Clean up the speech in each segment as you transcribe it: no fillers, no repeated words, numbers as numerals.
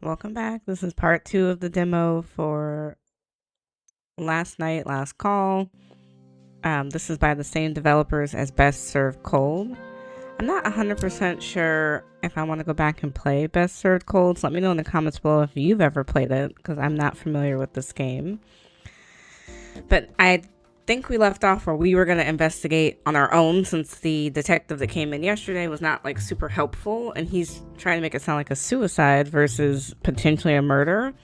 Welcome back. This is part 2 of the demo for Last Night, Last Call. This is by the same developers as Best Served Cold. I'm not 100% sure if I want to go back and play Best Served Cold, so let me know in the comments below if you've ever played it, because I'm not familiar with this game. But I think we left off where we were going to investigate on our own, since the detective that came in yesterday was not like super helpful, and he's trying to make it sound like a suicide versus potentially a murder.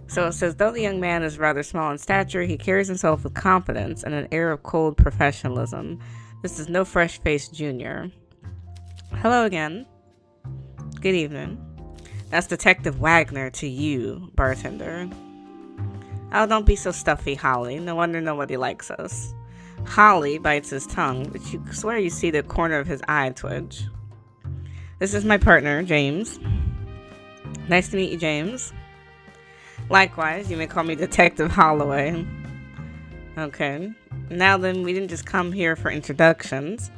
So it says, though the young man is rather small in stature, he carries himself with confidence and an air of cold professionalism. This is no fresh-faced junior. Hello again. Good evening. That's Detective Wagner to you, bartender. Oh, don't be so stuffy, Holly. No wonder nobody likes us. Holly bites his tongue, but you swear you see the corner of his eye twitch. This is my partner, James. Nice to meet you, James. Likewise, you may call me Detective Holloway. Okay. Now then, we didn't just come here for introductions.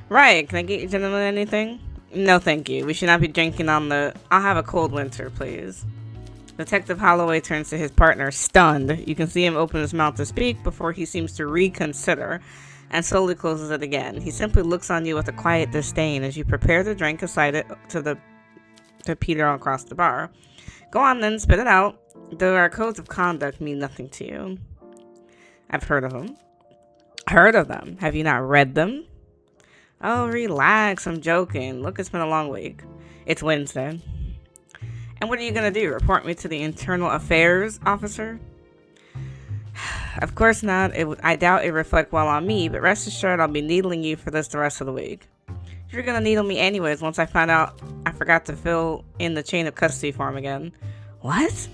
Right, can I get you gentlemen anything? No, thank you. We should not be drinking on the... I'll have a cold winter, please. Detective Holloway turns to his partner, stunned. You can see him open his mouth to speak before he seems to reconsider and slowly closes it again. He simply looks on you with a quiet disdain as you prepare to drink aside it to Peter across the bar. Go on then, spit it out. Though our codes of conduct mean nothing to you. I've heard of them. Heard of them? Have you not read them? Oh, relax, I'm joking. Look, it's been a long week. It's Wednesday. And what are you going to do? Report me to the Internal Affairs officer? Of course not. I doubt it reflect well on me, but rest assured I'll be needling you for this the rest of the week. You're going to needle me anyways once I find out I forgot to fill in the chain of custody form again. What?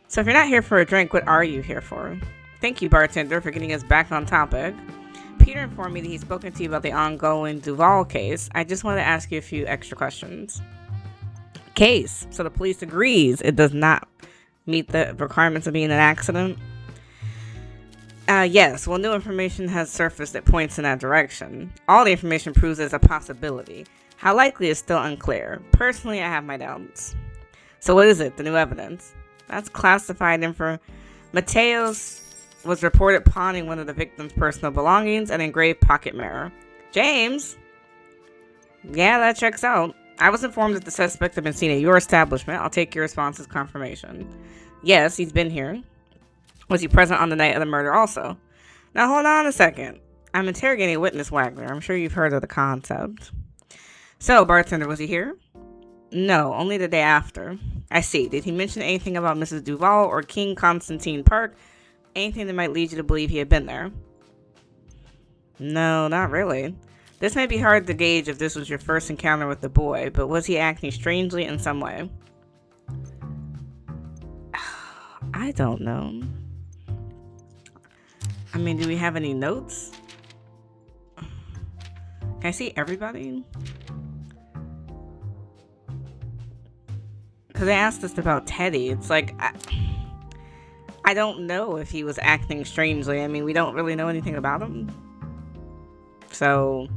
So if you're not here for a drink, what are you here for? Thank you, bartender, for getting us back on topic. Peter informed me that he's spoken to you about the ongoing Duval case. I just wanted to ask you a few extra questions. Case. So the police agrees it does not meet the requirements of being an accident? Yes. Well, new information has surfaced that points in that direction. All the information proves there's a possibility. How likely is still unclear. Personally, I have my doubts. So what is it? The new evidence? That's classified info. Mateos was reported pawning one of the victim's personal belongings, an engraved pocket mirror. James? Yeah, that checks out. I was informed that the suspect had been seen at your establishment. I'll take your response as confirmation. Yes, he's been here. Was he present on the night of the murder also? Now hold on a second. I'm interrogating a witness, Wagner. I'm sure you've heard of the concept. So, bartender, was he here? No, only the day after. I see. Did he mention anything about Mrs. Duval or King Constantine Park? Anything that might lead you to believe he had been there? No, not really. This may be hard to gauge if this was your first encounter with the boy, but was he acting strangely in some way? I don't know. I mean, do we have any notes? Can I see everybody? Because they asked us about Teddy. It's like, I don't know if he was acting strangely. I mean, we don't really know anything about him. So,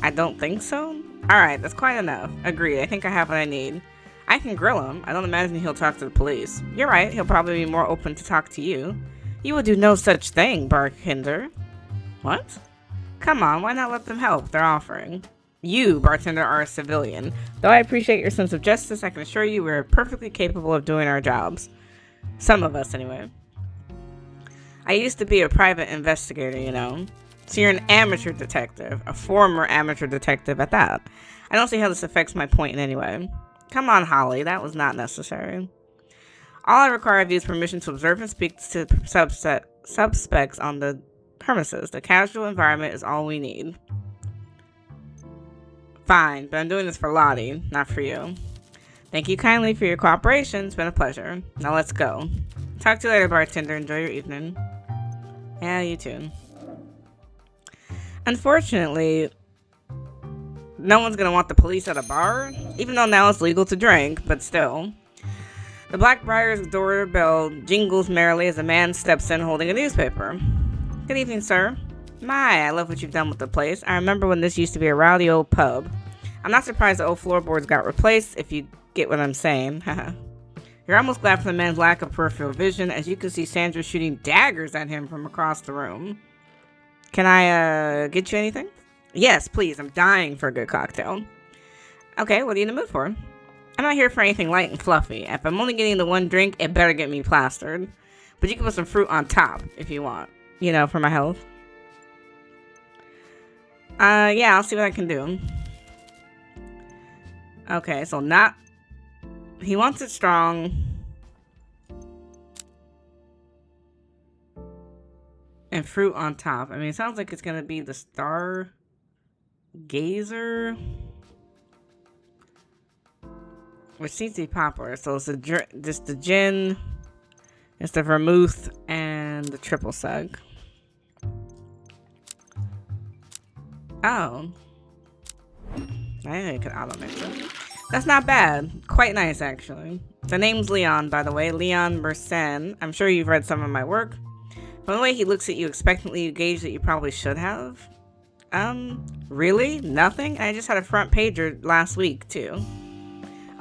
I don't think so. Alright, that's quite enough. Agreed, I think I have what I need. I can grill him. I don't imagine he'll talk to the police. You're right, he'll probably be more open to talk to you. You will do no such thing, bartender. What? Come on, why not let them help? They're offering. You, bartender, are a civilian. Though I appreciate your sense of justice, I can assure you we're perfectly capable of doing our jobs. Some of us, anyway. I used to be a private investigator, you know. So you're an amateur detective, a former amateur detective at that. I don't see how this affects my point in any way. Come on, Holly, that was not necessary. All I require of you is permission to observe and speak to suspects on the premises. The casual environment is all we need. Fine, but I'm doing this for Lottie, not for you. Thank you kindly for your cooperation. It's been a pleasure. Now let's go. Talk to you later, bartender. Enjoy your evening. Yeah, you too. Unfortunately, no one's going to want the police at a bar, even though now it's legal to drink, but still. The Blackbriar's doorbell jingles merrily as a man steps in holding a newspaper. Good evening, sir. My, I love what you've done with the place. I remember when this used to be a rowdy old pub. I'm not surprised the old floorboards got replaced. If you get what I'm saying. You're almost glad for the man's lack of peripheral vision, as you can see Sandra shooting daggers at him from across the room. Can I, get you anything? Yes, please. I'm dying for a good cocktail. Okay, what are you in the mood for? I'm not here for anything light and fluffy. If I'm only getting the one drink, it better get me plastered. But you can put some fruit on top if you want. You know, for my health. Yeah, I'll see what I can do. Okay, so not... He wants it strong. And fruit on top. I mean, it sounds like it's gonna be the Star Gazer, which seems to be popular. So it's just the gin, it's the vermouth, and the triple sug. Oh, I think I could auto mix it. That's not bad. Quite nice, actually. The name's Leon, by the way. Leon Mersenne. I'm sure you've read some of my work. From the way he looks at you expectantly, you gauge that you probably should have. Really? Nothing? I just had a front pager last week, too.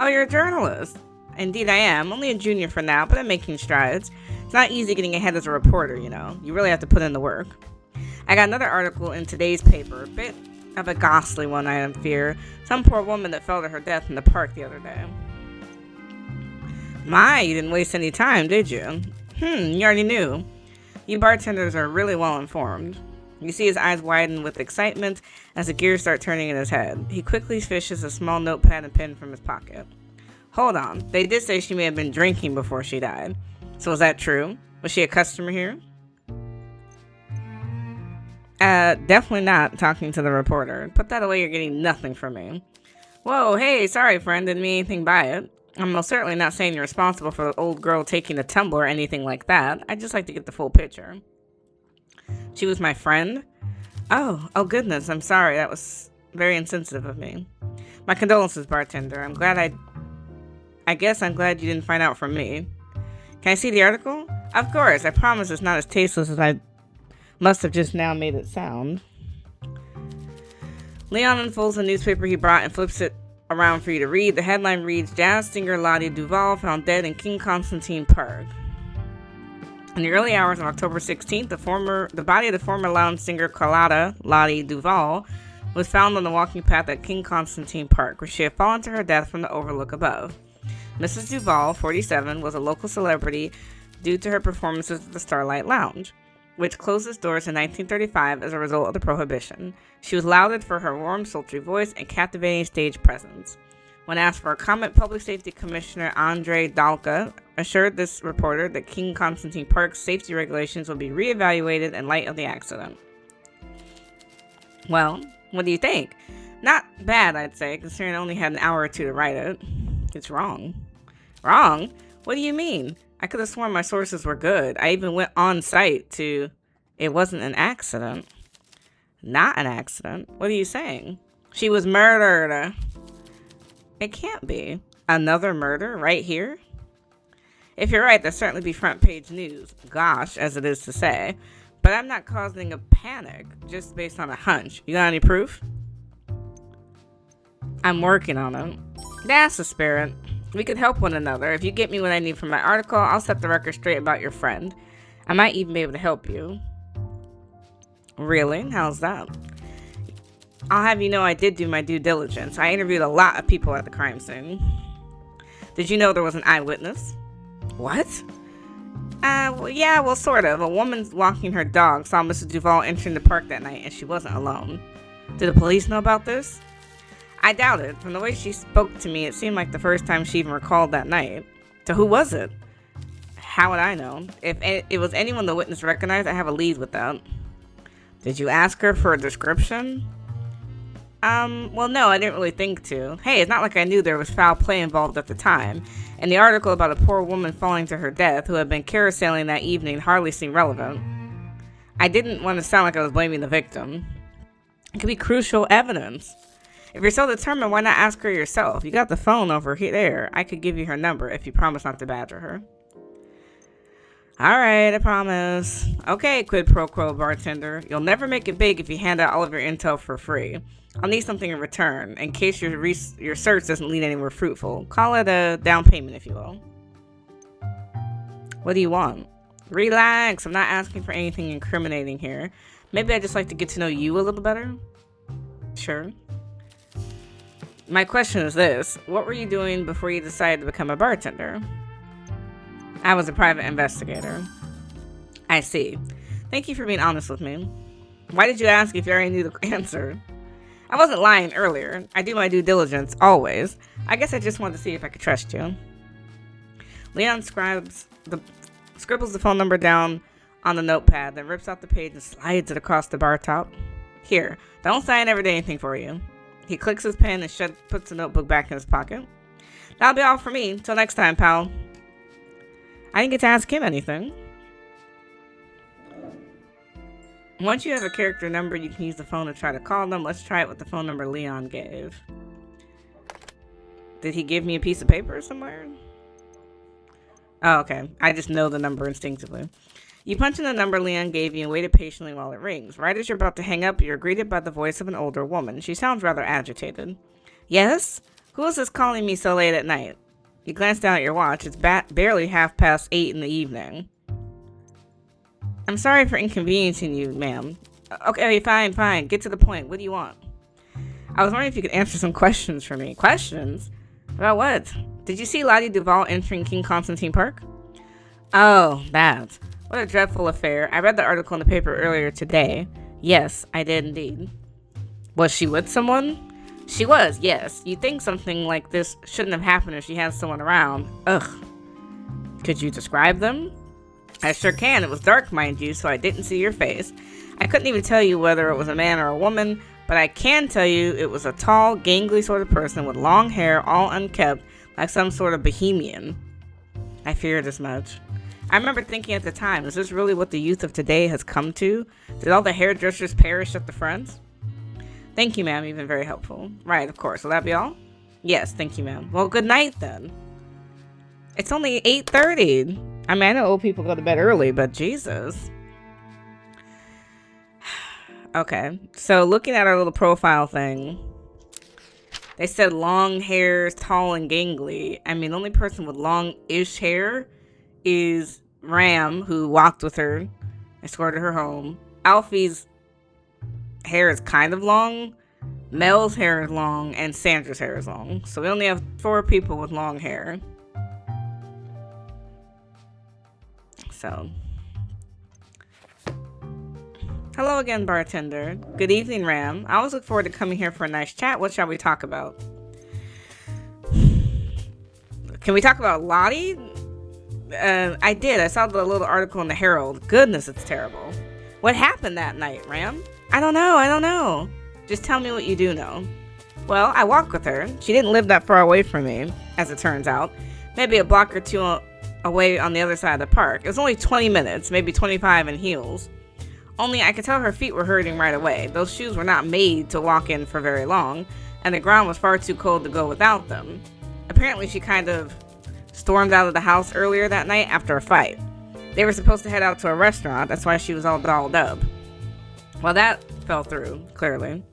Oh, you're a journalist. Indeed I am. Only a junior for now, but I'm making strides. It's not easy getting ahead as a reporter, you know. You really have to put in the work. I got another article in today's paper. A bit of a ghastly one, I fear. Some poor woman that fell to her death in the park the other day. My, you didn't waste any time, did you? You already knew. You bartenders are really well informed. You see his eyes widen with excitement as the gears start turning in his head. He quickly fishes a small notepad and pen from his pocket. Hold on. They did say she may have been drinking before she died. So is that true? Was she a customer here? Definitely not, talking to the reporter. Put that away, you're getting nothing from me. Whoa, hey, sorry friend, didn't mean anything by it. I'm most certainly not saying you're responsible for the old girl taking a tumble or anything like that. I'd just like to get the full picture. She was my friend? Oh goodness, I'm sorry. That was very insensitive of me. My condolences, bartender. I guess I'm glad you didn't find out from me. Can I see the article? Of course, I promise it's not as tasteless as I must have just now made it sound. Leon unfolds the newspaper he brought and flips it around for you to read. The headline reads, Jazz singer Lottie Duvall found dead in King Constantine Park. In the early hours of October 16th, the body of the former lounge singer Carlotta Lottie Duvall was found on the walking path at King Constantine Park, where she had fallen to her death from the overlook above. Mrs. Duvall, 47, was a local celebrity due to her performances at the Starlight Lounge, which closed its doors in 1935 as a result of the Prohibition. She was lauded for her warm, sultry voice and captivating stage presence. When asked for a comment, Public Safety Commissioner Andre Dalka assured this reporter that King Constantine Park's safety regulations will be reevaluated in light of the accident. Well, what do you think? Not bad, I'd say, considering I only had an hour or two to write it. It's wrong. Wrong? What do you mean? I could have sworn my sources were good. I even went on site to... It wasn't an accident. Not an accident? What are you saying? She was murdered. It can't be. Another murder right here? If you're right, that'd certainly be front page news. Gosh, as it is to say. But I'm not causing a panic, just based on a hunch. You got any proof? I'm working on it. That's the spirit. We could help one another. If you get me what I need from my article, I'll set the record straight about your friend. I might even be able to help you. Really? How's that? I'll have you know I did do my due diligence. I interviewed a lot of people at the crime scene. Did you know there was an eyewitness? What? Well, sort of. A woman walking her dog saw Mrs. Duvall entering the park that night, and she wasn't alone. Did the police know about this? I doubt it. From the way she spoke to me, it seemed like the first time she even recalled that night. So who was it? How would I know? If it was anyone the witness recognized, I have a lead with that. Did you ask her for a description? Well, no, I didn't really think to. Hey, it's not like I knew there was foul play involved at the time. And the article about a poor woman falling to her death who had been carouseling that evening hardly seemed relevant. I didn't want to sound like I was blaming the victim. It could be crucial evidence. If you're so determined, why not ask her yourself? You got the phone over there. I could give you her number if you promise not to badger her. Alright, I promise. Okay, quid pro quo bartender. You'll never make it big if you hand out all of your intel for free. I'll need something in return in case your search doesn't lead anywhere fruitful. Call it a down payment, if you will. What do you want? Relax. I'm not asking for anything incriminating here. Maybe I'd just like to get to know you a little better. Sure. My question is this. What were you doing before you decided to become a bartender? I was a private investigator. I see. Thank you for being honest with me. Why did you ask if you already knew the answer? I wasn't lying earlier. I do my due diligence, always. I guess I just wanted to see if I could trust you. Leon scribbles the phone number down on the notepad, then rips out the page and slides it across the bar top. Here, don't say I never did anything for you. He clicks his pen and puts the notebook back in his pocket. That'll be all for me. Till next time, pal. I didn't get to ask him anything. Once you have a character number, you can use the phone to try to call them. Let's try it with the phone number Leon gave. Did he give me a piece of paper somewhere? Oh, okay. I just know the number instinctively. You punch in the number Leon gave you and waited patiently while it rings. Right as you're about to hang up, you're greeted by the voice of an older woman. She sounds rather agitated. Yes? Who is this calling me so late at night? You glance down at your watch. It's barely 8:30 in the evening. I'm sorry for inconveniencing you, ma'am. Okay, fine. Get to the point. What do you want? I was wondering if you could answer some questions for me. Questions? About what? Did you see Lottie Duval entering King Constantine Park? Oh, that. What a dreadful affair. I read the article in the paper earlier today. Yes, I did indeed. Was she with someone? She was, yes. You'd think something like this shouldn't have happened if she had someone around. Ugh. Could you describe them? I sure can. It was dark, mind you, so I didn't see your face. I couldn't even tell you whether it was a man or a woman, but I can tell you it was a tall, gangly sort of person with long hair, all unkempt, like some sort of bohemian. I feared as much. I remember thinking at the time, is this really what the youth of today has come to? Did all the hairdressers perish at the front? Thank you, ma'am. You've been very helpful. Right, of course. Will that be all? Yes, thank you, ma'am. Well, good night, then. It's only 8:30. I mean, I know old people go to bed early, but Jesus. Okay, so looking at our little profile thing, they said long hair, tall and gangly. I mean, the only person with long-ish hair is Ram, who walked with her, escorted her home. Alfie's hair is kind of long. Mel's hair is long, and Sandra's hair is long. So we only have 4 people with long hair. So, hello again, bartender. Good evening, Ram. I always look forward to coming here for a nice chat. What shall we talk about? Can we talk about Lottie? I did. I saw the little article in the Herald. Goodness, it's terrible. What happened that night, Ram? I don't know. Just tell me what you do know. Well, I walked with her. She didn't live that far away from me, as it turns out. Maybe a block or two away on the other side of the park. It was only 20 minutes, maybe 25 in heels. Only I could tell her feet were hurting right away. Those shoes were not made to walk in for very long, and the ground was far too cold to go without them. Apparently she kind of stormed out of the house earlier that night after a fight. They were supposed to head out to a restaurant, that's why she was all dolled up. Well, that fell through, clearly.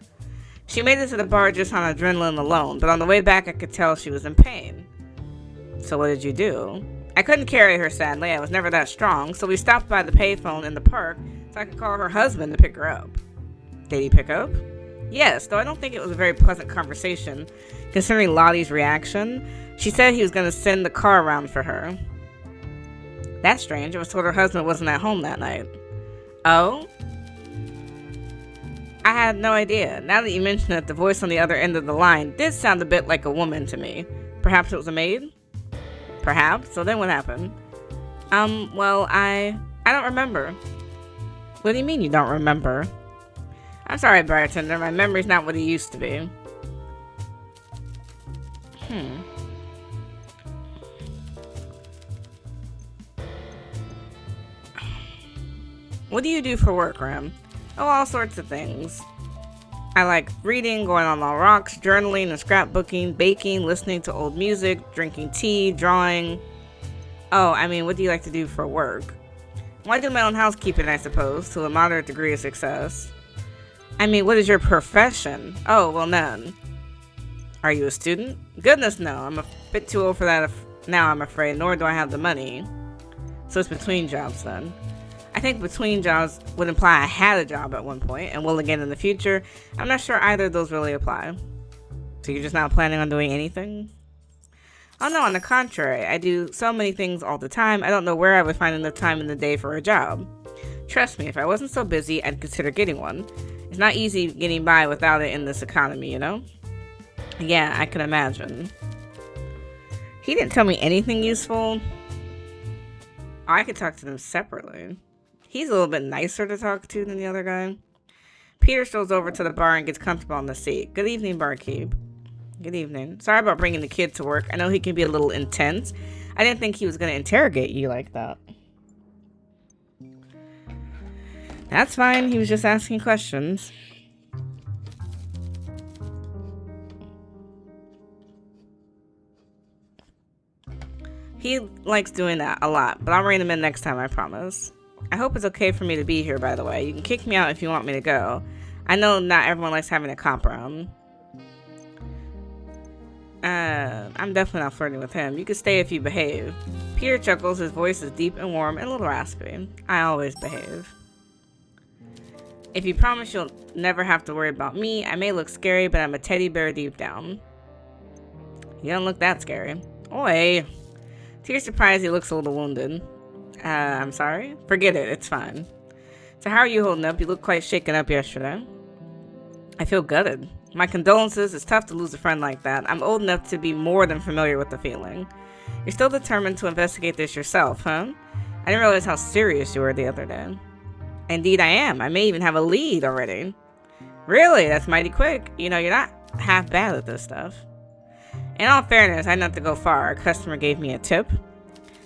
She made it to the bar just on adrenaline alone, but on the way back I could tell she was in pain. So what did you do? I couldn't carry her, sadly. I was never that strong, so we stopped by the payphone in the park so I could call her husband to pick her up. Did he pick up? Yes, though I don't think it was a very pleasant conversation. Considering Lottie's reaction, she said he was going to send the car around for her. That's strange. I was told her husband wasn't at home that night. Oh? I had no idea. Now that you mention it, the voice on the other end of the line did sound a bit like a woman to me. Perhaps it was a maid? Perhaps. So then what happened? Well, I don't remember. What do you mean you don't remember? I'm sorry, bartender. My memory's not what it used to be. What do you do for work, Ram? Oh, all sorts of things. I like reading, going on long walks, journaling and scrapbooking, baking, listening to old music, drinking tea, drawing. Oh, I mean, what do you like to do for work? Well, I do my own housekeeping, I suppose, to a moderate degree of success. I mean, what is your profession? Oh, well, none. Are you a student? Goodness, no. I'm a bit too old for that now, I'm afraid, nor do I have the money. So it's between jobs, then. I think between jobs would imply I had a job at one point and will again in the future. I'm not sure either of those really apply. So you're just not planning on doing anything? Oh no, on the contrary, I do so many things all the time, I don't know where I would find enough time in the day for a job. Trust me, if I wasn't so busy, I'd consider getting one. It's not easy getting by without it in this economy, you know? Yeah, I can imagine. He didn't tell me anything useful. Oh, I could talk to them separately. He's a little bit nicer to talk to than the other guy. Peter strolls over to the bar and gets comfortable on the seat. Good evening, barkeep. Good evening. Sorry about bringing the kid to work. I know he can be a little intense. I didn't think he was going to interrogate you like that. That's fine. He was just asking questions. He likes doing that a lot, but I'll rein him in next time, I promise. I hope it's okay for me to be here, by the way. You can kick me out if you want me to go. I know not everyone likes having a cop around. I'm definitely not flirting with him. You can stay if you behave. Peter chuckles. His voice is deep and warm and a little raspy. I always behave. If you promise you'll never have to worry about me, I may look scary, but I'm a teddy bear deep down. You don't look that scary. Oi. To your surprise, he looks a little wounded. I'm sorry? Forget it. It's fine. So how are you holding up? You look quite shaken up yesterday. I feel gutted. My condolences. It's tough to lose a friend like that. I'm old enough to be more than familiar with the feeling. You're still determined to investigate this yourself, huh? I didn't realize how serious you were the other day. Indeed I am. I may even have a lead already. Really? That's mighty quick. You know, you're not half bad at this stuff. In all fairness, I didn't have to go far. A customer gave me a tip.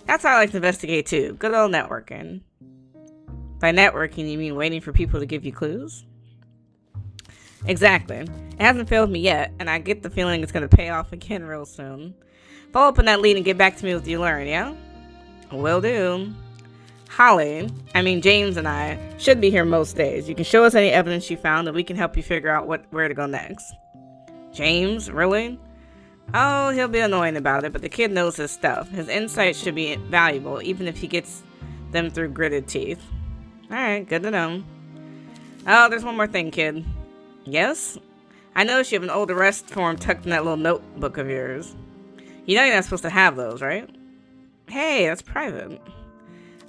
That's how I like to investigate too. Good old networking. By networking, you mean waiting for people to give you clues? Exactly. It hasn't failed me yet, and I get the feeling it's going to pay off again real soon. Follow up on that lead and get back to me with what you learn, yeah? Will do. James and I should be here most days. You can show us any evidence you found and we can help you figure out where to go next. James? Really? Oh, he'll be annoying about it, but the kid knows his stuff. His insights should be valuable, even if he gets them through gritted teeth. Alright, good to know. Oh, there's one more thing, kid. Yes? I noticed you have an old arrest form tucked in that little notebook of yours. You know you're not supposed to have those, right? Hey, that's private.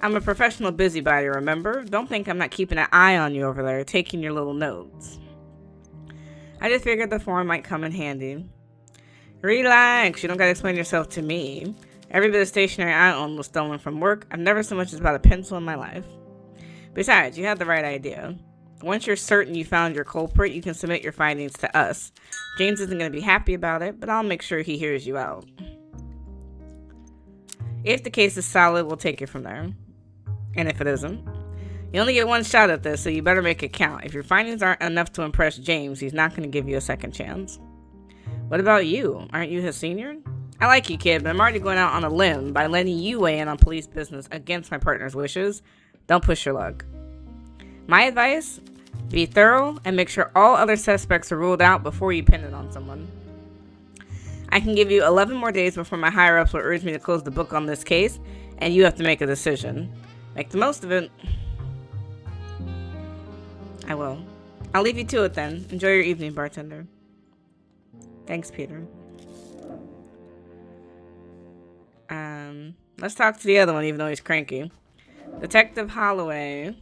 I'm a professional busybody, remember? Don't think I'm not keeping an eye on you over there, taking your little notes. I just figured the form might come in handy. Relax, you don't gotta explain yourself to me. Every bit of stationery I own was stolen from work. I've never so much as bought a pencil in my life. Besides, you had the right idea. Once you're certain you found your culprit, you can submit your findings to us. James isn't gonna be happy about it, but I'll make sure he hears you out. If the case is solid, we'll take it from there. And if it isn't, you only get one shot at this, so you better make it count. If your findings aren't enough to impress James, he's not going to give you a second chance. What about you? Aren't you his senior? I like you, kid, but I'm already going out on a limb by letting you weigh in on police business against my partner's wishes. Don't push your luck. My advice? Be thorough and make sure all other suspects are ruled out before you pin it on someone. I can give you 11 more days before my higher-ups will urge me to close the book on this case, and you have to make a decision. Make the most of it. I will. I'll leave you to it then. Enjoy your evening, bartender. Thanks, Peter. Let's talk to the other one, even though he's cranky. Detective Holloway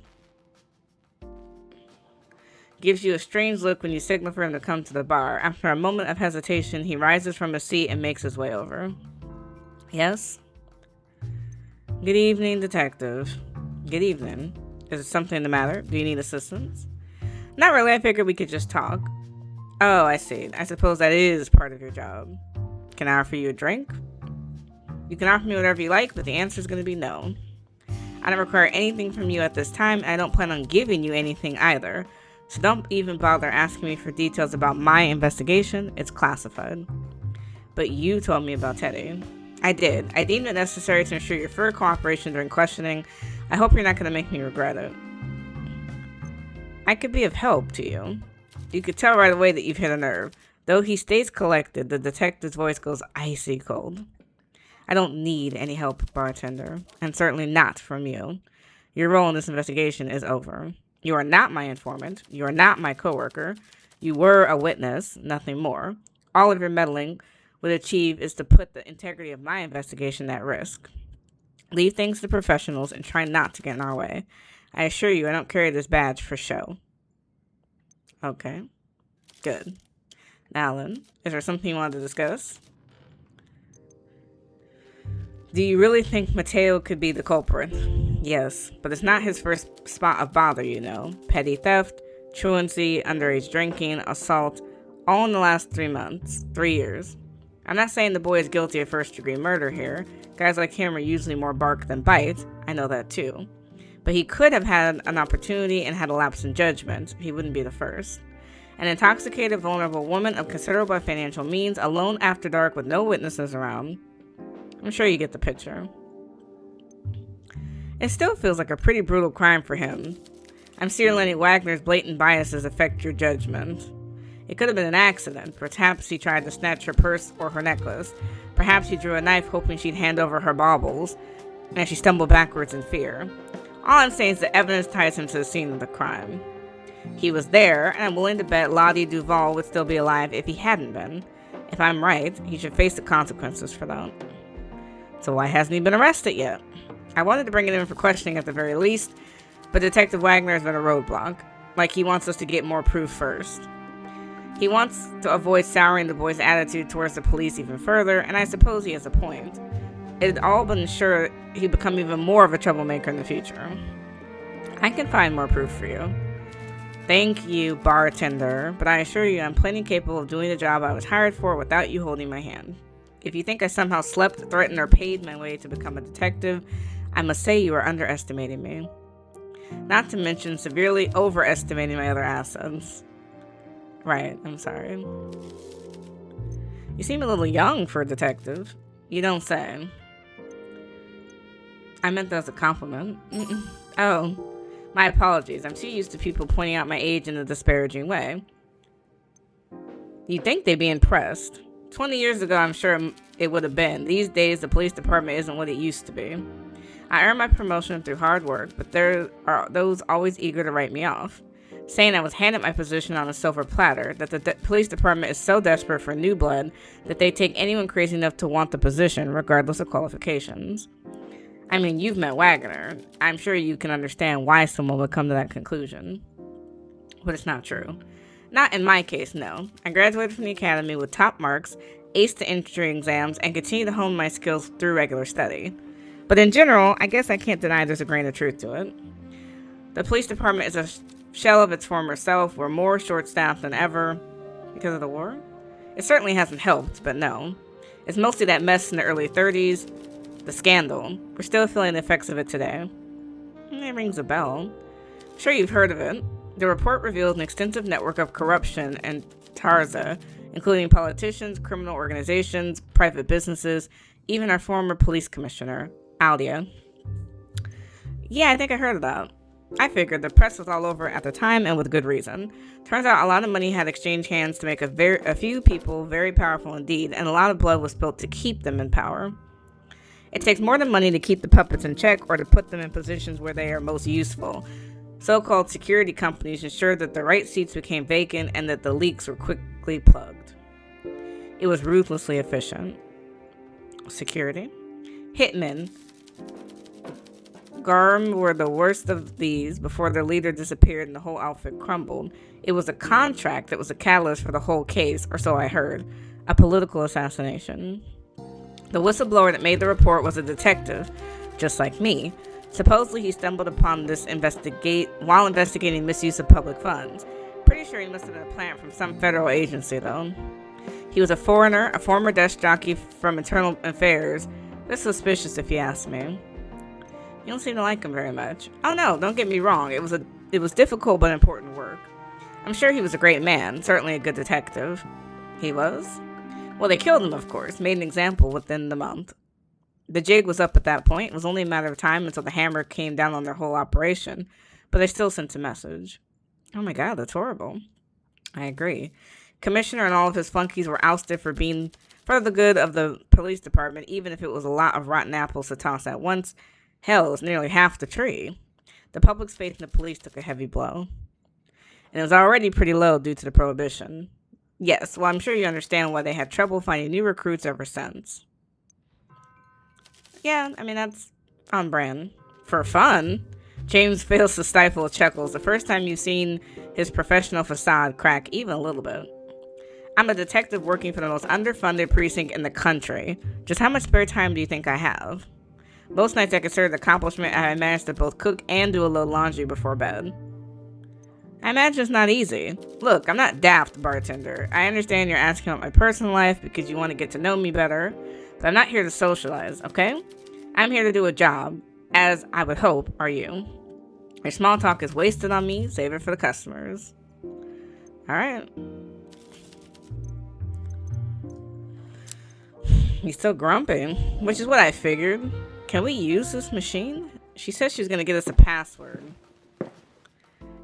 gives you a strange look when you signal for him to come to the bar. After a moment of hesitation, he rises from his seat and makes his way over. Yes? Good evening, detective. Good evening. Is there something the matter? Do you need assistance? Not really. I figured we could just talk. Oh, I see. I suppose that is part of your job. Can I offer you a drink? You can offer me whatever you like, but the answer is going to be no. I don't require anything from you at this time, and I don't plan on giving you anything either. So don't even bother asking me for details about my investigation. It's classified. But you told me about Teddy. I did. I deemed it necessary to ensure your full cooperation during questioning. I hope you're not going to make me regret it. I could be of help to you. You could tell right away that you've hit a nerve. Though he stays collected, the detective's voice goes icy cold. I don't need any help, bartender, and certainly not from you. Your role in this investigation is over. You are not my informant. You are not my coworker. You were a witness, nothing more. All of your meddling would achieve is to put the integrity of my investigation at risk. Leave things to professionals and try not to get in our way. I assure you I don't carry this badge for show. Okay. Good. Now then, is there something you wanted to discuss? Do you really think Mateo could be the culprit? Yes, but it's not his first spot of bother, you know. Petty theft, truancy, underage drinking, assault, all in the last 3 months, 3 years. I'm not saying the boy is guilty of first-degree murder here. Guys like him are usually more bark than bite. I know that too. But he could have had an opportunity and had a lapse in judgment. He wouldn't be the first. An intoxicated, vulnerable woman of considerable financial means, alone after dark with no witnesses around. I'm sure you get the picture. It still feels like a pretty brutal crime for him. I'm seeing Lenny Wagner's blatant biases affect your judgment. It could have been an accident. Perhaps he tried to snatch her purse or her necklace. Perhaps he drew a knife hoping she'd hand over her baubles, and she stumbled backwards in fear. All I'm saying is the evidence ties him to the scene of the crime. He was there, and I'm willing to bet Lottie Duval would still be alive if he hadn't been. If I'm right, he should face the consequences for that. So why hasn't he been arrested yet? I wanted to bring it in for questioning at the very least, but Detective Wagner has been a roadblock. Like he wants us to get more proof first. He wants to avoid souring the boy's attitude towards the police even further, and I suppose he has a point. It had all been sure he'd become even more of a troublemaker in the future. I can find more proof for you. Thank you, bartender, but I assure you I'm plenty capable of doing the job I was hired for without you holding my hand. If you think I somehow slept, threatened, or paid my way to become a detective, I must say you are underestimating me. Not to mention severely overestimating my other assets. Right, I'm sorry. You seem a little young for a detective. You don't say. I meant that as a compliment. Oh, my apologies. I'm too used to people pointing out my age in a disparaging way. You'd think they'd be impressed. 20 years ago, I'm sure it would have been. These days, the police department isn't what it used to be. I earned my promotion through hard work, but there are those always eager to write me off, saying I was handed my position on a silver platter, that the police department is so desperate for new blood that they take anyone crazy enough to want the position, regardless of qualifications. I mean, you've met Wagner. I'm sure you can understand why someone would come to that conclusion. But it's not true. Not in my case, no. I graduated from the academy with top marks, aced the entry exams, and continue to hone my skills through regular study. But in general, I guess I can't deny there's a grain of truth to it. The police department is a shell of its former self. We're more short-staffed than ever because of the war. It certainly hasn't helped, but no. It's mostly that mess in the early 30s, the scandal. We're still feeling the effects of it today. It rings a bell. I'm sure you've heard of it. The report revealed an extensive network of corruption in Tarza, including politicians, criminal organizations, private businesses, even our former police commissioner, Alia. Yeah, I think I heard of that. I figured the press was all over at the time, and with good reason. Turns out a lot of money had exchanged hands to make a few people very powerful indeed, and a lot of blood was spilled to keep them in power. It takes more than money to keep the puppets in check or to put them in positions where they are most useful. So-called security companies ensured that the right seats became vacant and that the leaks were quickly plugged. It was ruthlessly efficient. Security? Hitmen. Garm were the worst of these before their leader disappeared and the whole outfit crumbled. It was a contract that was a catalyst for the whole case, or so I heard. A political assassination. The whistleblower that made the report was a detective, just like me. Supposedly he stumbled upon this while investigating misuse of public funds. Pretty sure he must have been a plant from some federal agency, though. He was a foreigner, a former desk jockey from Internal Affairs. That's suspicious if you ask me. You don't seem to like him very much. Oh no, don't get me wrong. It was difficult but important work. I'm sure he was a great man, certainly a good detective. He was? Well, they killed him, of course, made an example within the month. The jig was up at that point. It was only a matter of time until the hammer came down on their whole operation, but they still sent a message. Oh my god, that's horrible. I agree. Commissioner and all of his flunkies were ousted for being for the good of the police department, even if it was a lot of rotten apples to toss at once. Hell, it was nearly half the tree. The public's faith in the police took a heavy blow. And it was already pretty low due to the prohibition. Yes, well, I'm sure you understand why they had trouble finding new recruits ever since. Yeah, I mean, that's on brand. For fun, James fails to stifle chuckles the first time you've seen his professional facade crack even a little bit. I'm a detective working for the most underfunded precinct in the country. Just how much spare time do you think I have? Most nights I consider the accomplishment I managed to both cook and do a little laundry before bed. I imagine it's not easy. Look, I'm not daft, bartender. I understand you're asking about my personal life because you want to get to know me better, but I'm not here to socialize, okay? I'm here to do a job, as I would hope are you. Your small talk is wasted on me. Save it for the customers. Alright. He's still grumpy, which is what I figured. Can we use this machine? She says she's going to get us a password.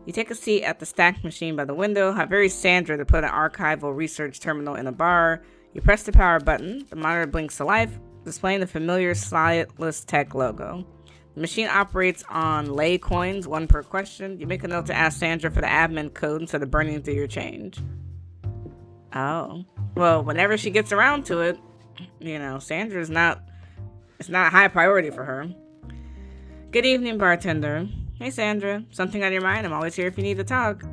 You take a seat at the stacked machine by the window, have very Sandra to put an archival research terminal in a bar. You press the power button. The monitor blinks to life, displaying the familiar Slidless Tech logo. The machine operates on lay coins, 1 per question. You make a note to ask Sandra for the admin code instead of burning through your change. Oh. Well, whenever she gets around to it, you know, Sandra's not... It's not a high priority for her. Good evening, bartender. Hey, Sandra. Something on your mind? I'm always here if you need to talk.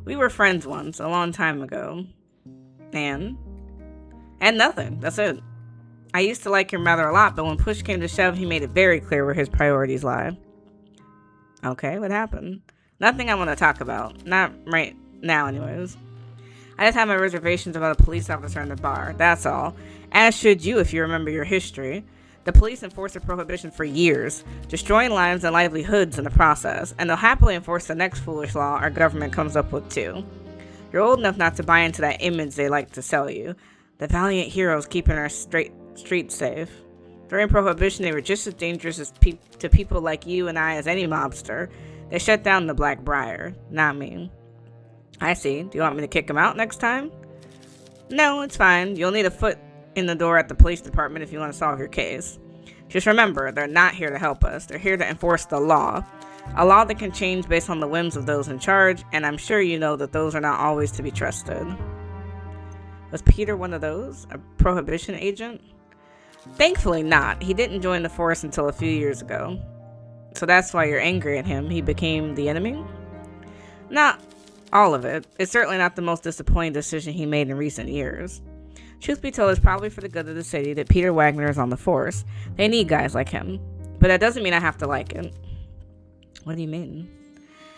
We were friends once, a long time ago. And nothing. That's it. I used to like your mother a lot, but when push came to shove, he made it very clear where his priorities lie. Okay, what happened? Nothing I want to talk about. Not right now, anyways. I just have my reservations about a police officer in the bar, that's all. As should you if you remember your history. The police enforced a prohibition for years, destroying lives and livelihoods in the process, and they'll happily enforce the next foolish law our government comes up with too. You're old enough not to buy into that image they like to sell you. The valiant heroes keeping our streets safe. During Prohibition, they were just as dangerous to people like you and I as any mobster. They shut down the Black Briar, not me. I see. Do you want me to kick them out next time? No, it's fine. You'll need a foot in the door at the police department if you want to solve your case. Just remember, they're not here to help us. They're here to enforce the law. A law that can change based on the whims of those in charge, and I'm sure you know that those are not always to be trusted. Was Peter one of those? A Prohibition agent? Thankfully not. He didn't join the force until a few years ago. So that's why you're angry at him. He became the enemy? Not all of it. It's certainly not the most disappointing decision he made in recent years. Truth be told, it's probably for the good of the city that Peter Wagner is on the force. They need guys like him. But that doesn't mean I have to like it. What do you mean?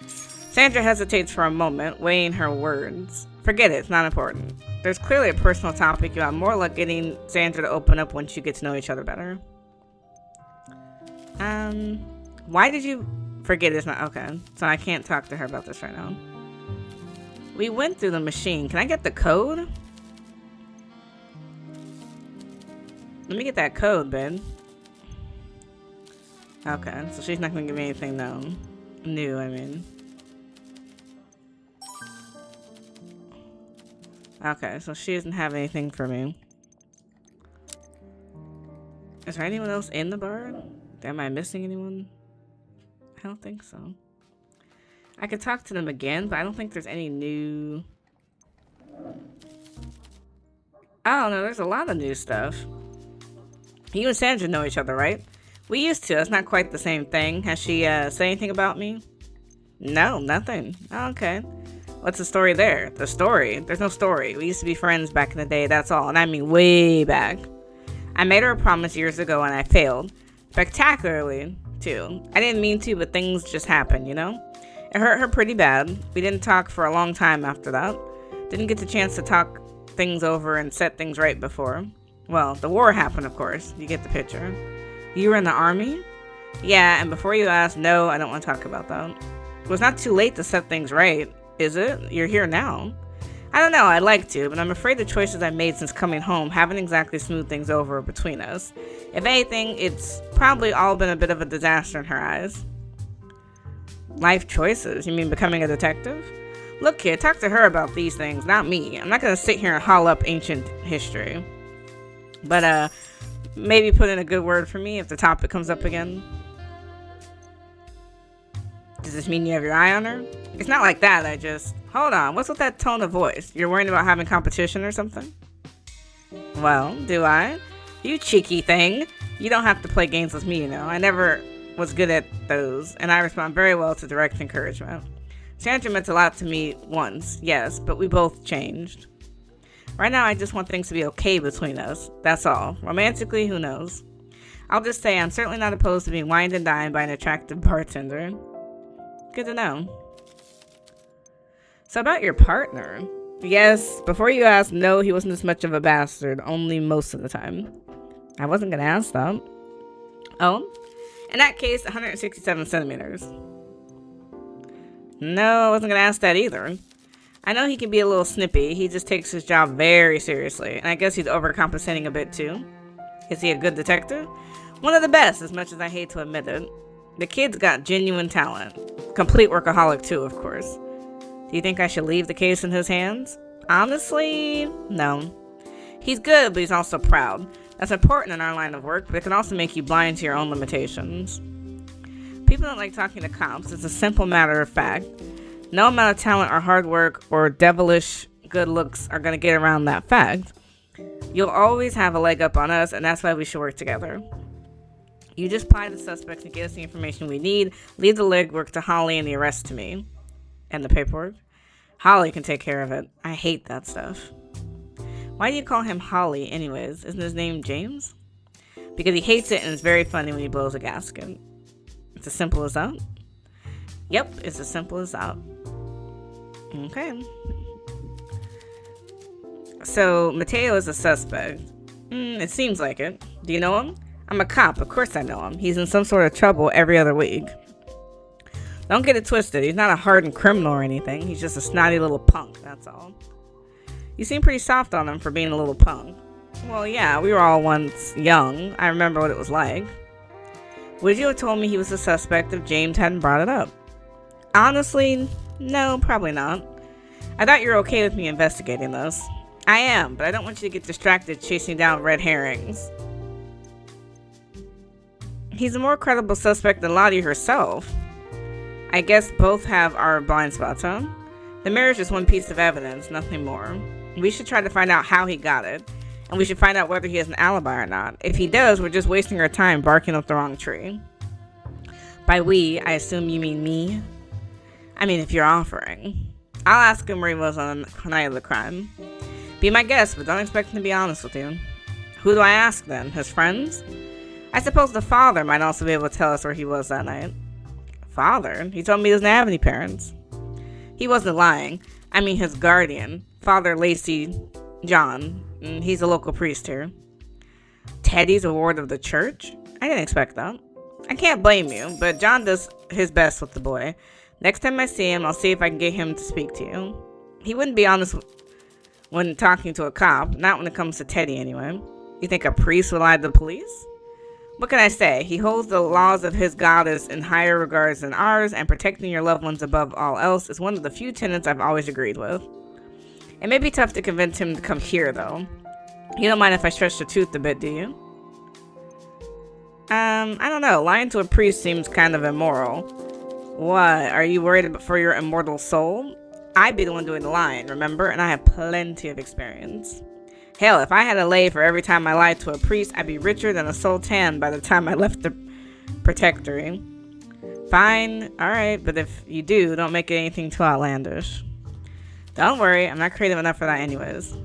Sandra hesitates for a moment, weighing her words. Forget it, it's not important. There's clearly a personal topic. You'll have more luck getting Sandra to open up once you get to know each other better. Why did you... Forget it's not... Okay, so I can't talk to her about this right now. We went through the machine. Can I get the code? Let me get that code, Ben. Okay, so she's not gonna give me anything new, I mean. Okay, so she doesn't have anything for me. Is there anyone else in the bar? Am I missing anyone? I don't think so. I could talk to them again, but I don't think there's any new... I don't know, there's a lot of new stuff. You and Sandra know each other, right? We used to. It's not quite the same thing. Has she said anything about me? No, nothing. Oh, okay. What's the story there? The story? There's no story. We used to be friends back in the day, that's all. And I mean way back. I made her a promise years ago and I failed. Spectacularly, too. I didn't mean to, but things just happened, you know? It hurt her pretty bad. We didn't talk for a long time after that. Didn't get the chance to talk things over and set things right before. Well, the war happened, of course. You get the picture. You were in the army? Yeah, and before you ask, no, I don't want to talk about that. It was not too late to set things right, is it? You're here now. I don't know, I'd like to, but I'm afraid the choices I've made since coming home haven't exactly smoothed things over between us. If anything, it's probably all been a bit of a disaster in her eyes. Life choices? You mean becoming a detective? Look, kid, talk to her about these things, not me. I'm not gonna sit here and haul up ancient history. But, maybe put in a good word for me if the topic comes up again. Does this mean you have your eye on her? It's not like that, Hold on, what's with that tone of voice? You're worried about having competition or something? Well, do I? You cheeky thing. You don't have to play games with me, I never was good at those, and I respond very well to direct encouragement. Sandra meant a lot to me once, yes, but we both changed. Right now, I just want things to be okay between us. That's all. Romantically, who knows? I'll just say I'm certainly not opposed to being wined and dined by an attractive bartender. Good to know. So about your partner. Yes, before you ask, no, he wasn't as much of a bastard, only most of the time. I wasn't going to ask that. Oh? In that case, 167 centimeters. No, I wasn't going to ask that either. I know he can be a little snippy. He just takes his job very seriously. And I guess he's overcompensating a bit too. Is he a good detective? One of the best, as much as I hate to admit it. The kid's got genuine talent. Complete workaholic too, of course. Do you think I should leave the case in his hands? Honestly, no. He's good, but he's also proud. That's important in our line of work, but it can also make you blind to your own limitations. People don't like talking to cops. It's a simple matter of fact. No amount of talent or hard work or devilish good looks are going to get around that fact. You'll always have a leg up on us, and that's why we should work together. You just apply the suspects and get us the information we need. Leave the legwork to Holly and the arrest to me. And the paperwork. Holly can take care of it. I hate that stuff. Why do you call him Holly anyways? Isn't his name James? Because he hates it and it's very funny when he blows a gasket. It's as simple as that? Yep, it's as simple as that. Okay. So, Mateo is a suspect. It seems like it. Do you know him? I'm a cop. Of course I know him. He's in some sort of trouble every other week. Don't get it twisted. He's not a hardened criminal or anything. He's just a snotty little punk, that's all. You seem pretty soft on him for being a little punk. Well, yeah, we were all once young. I remember what it was like. Would you have told me he was a suspect if James hadn't brought it up? Honestly, no, probably not. I thought you were okay with me investigating this. I am, but I don't want you to get distracted chasing down red herrings. He's a more credible suspect than Lottie herself. I guess both have our blind spots, huh? The marriage is one piece of evidence, nothing more. We should try to find out how he got it, and we should find out whether he has an alibi or not. If he does, we're just wasting our time barking up the wrong tree. By we, I assume you mean me? I mean, if you're offering. I'll ask him where he was on the night of the crime. Be my guest, but don't expect him to be honest with you. Who do I ask then? His friends? I suppose the father might also be able to tell us where he was that night. Father? He told me he doesn't have any parents. He wasn't lying. I mean his guardian, Father Lacey John. He's a local priest here. Teddy's a ward of the church? I didn't expect that. I can't blame you, but John does his best with the boy. Next time I see him, I'll see if I can get him to speak to you. He wouldn't be honest when talking to a cop, not when it comes to Teddy anyway. You think a priest would lie to the police? What can I say? He holds the laws of his goddess in higher regards than ours, and protecting your loved ones above all else is one of the few tenets I've always agreed with. It may be tough to convince him to come here, though. You don't mind if I stretch the truth a bit, do you? I don't know. Lying to a priest seems kind of immoral. What? Are you worried for your immortal soul? I'd be the one doing the lying, remember? And I have plenty of experience. Hell, if I had a lay for every time I lied to a priest, I'd be richer than a sultan by the time I left the protectorate. Fine, alright, but if you do, don't make it anything too outlandish. Don't worry, I'm not creative enough for that anyways.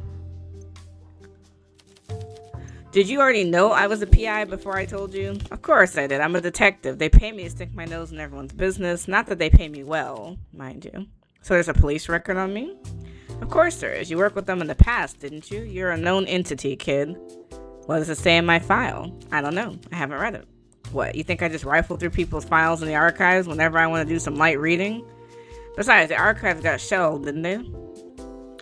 Did you already know I was a PI before I told you? Of course I did. I'm a detective. They pay me to stick my nose in everyone's business. Not that they pay me well, mind you. So there's a police record on me? Of course there is. You worked with them in the past, didn't you? You're a known entity, kid. What does it say in my file? I don't know. I haven't read it. What, you think I just rifle through people's files in the archives whenever I want to do some light reading? Besides, the archives got shelved, didn't they?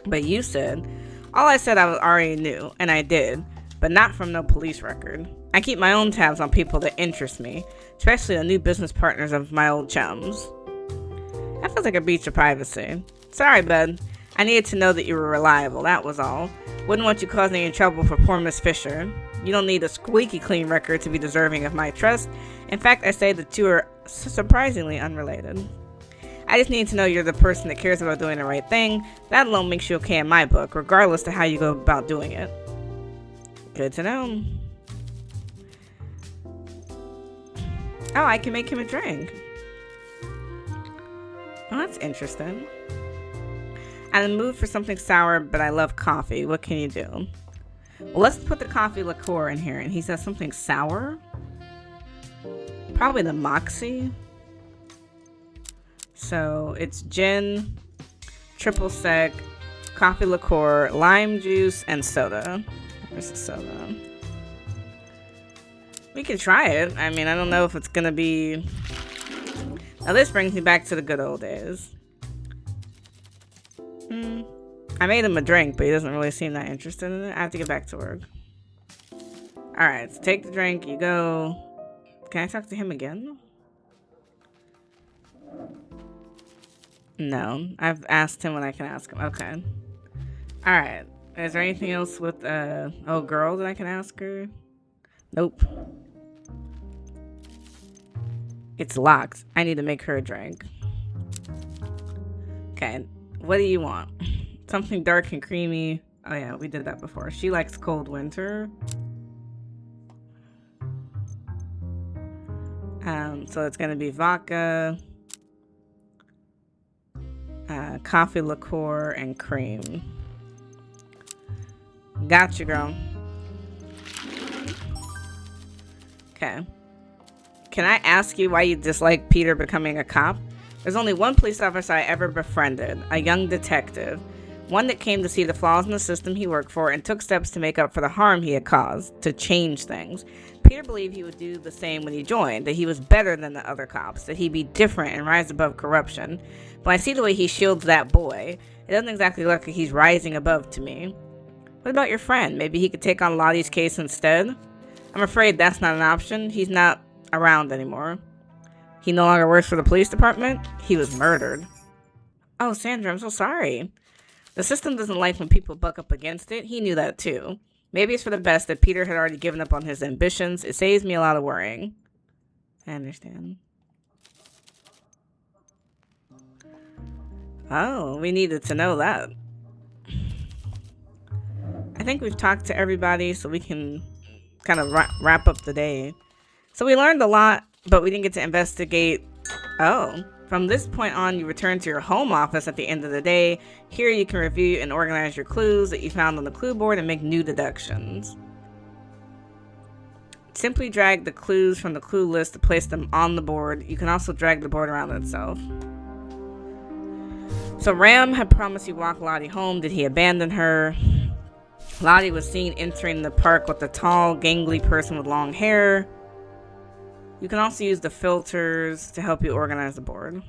But you said. All I said I already knew, and I did. But not from no police record. I keep my own tabs on people that interest me, especially the new business partners of my old chums. That feels like a breach of privacy. Sorry, bud. I needed to know that you were reliable, that was all. Wouldn't want you causing any trouble for poor Miss Fisher. You don't need a squeaky clean record to be deserving of my trust. In fact, I say the two are surprisingly unrelated. I just need to know you're the person that cares about doing the right thing. That alone makes you okay in my book, regardless of how you go about doing it. Good to know. Oh, I can make him a drink. Oh, that's interesting. I'm in the mood for something sour, but I love coffee. What can you do? Well, let's put the coffee liqueur in here. And he says something sour? Probably the Moxie. So it's gin, triple sec, coffee liqueur, lime juice, and soda. Where's the soda? We can try it. I mean, I don't know if it's gonna be... Now this brings me back to the good old days. I made him a drink, but he doesn't really seem that interested in it. I have to get back to work. Alright, so take the drink, you go. Can I talk to him again? No, I've asked him when I can ask him. Okay. Alright, is there anything else with, oh, girl that I can ask her? Nope. It's locked. I need to make her a drink. Okay, what do you want? Something dark and creamy. Oh yeah, we did that before. She likes cold winter. So it's gonna be vodka, coffee liqueur, and cream. Gotcha, girl. Okay. Can I ask you why you dislike Peter becoming a cop? There's only one police officer I ever befriended, a young detective. One that came to see the flaws in the system he worked for and took steps to make up for the harm he had caused, to change things. Peter believed he would do the same when he joined, that he was better than the other cops, that he'd be different and rise above corruption. But I see the way he shields that boy. It doesn't exactly look like he's rising above to me. What about your friend? Maybe he could take on Lottie's case instead? I'm afraid that's not an option. He's not around anymore. He no longer works for the police department? He was murdered. Oh, Sandra, I'm so sorry. The system doesn't like when people buck up against it. He knew that too. Maybe it's for the best that Peter had already given up on his ambitions. It saves me a lot of worrying. I understand. Oh, we needed to know that. I think we've talked to everybody, so we can kind of wrap up the day. So we learned a lot, but we didn't get to investigate. Oh, from this point on, you return to your home office at the end of the day. Here you can review and organize your clues that you found on the clue board and make new deductions. Simply drag the clues from the clue list to place them on the board. You can also drag the board around itself. So Ram had promised he'd walk Lottie home. Did he abandon her? Lottie was seen entering the park with a tall, gangly person with long hair. You can also use the filters to help you organize the board.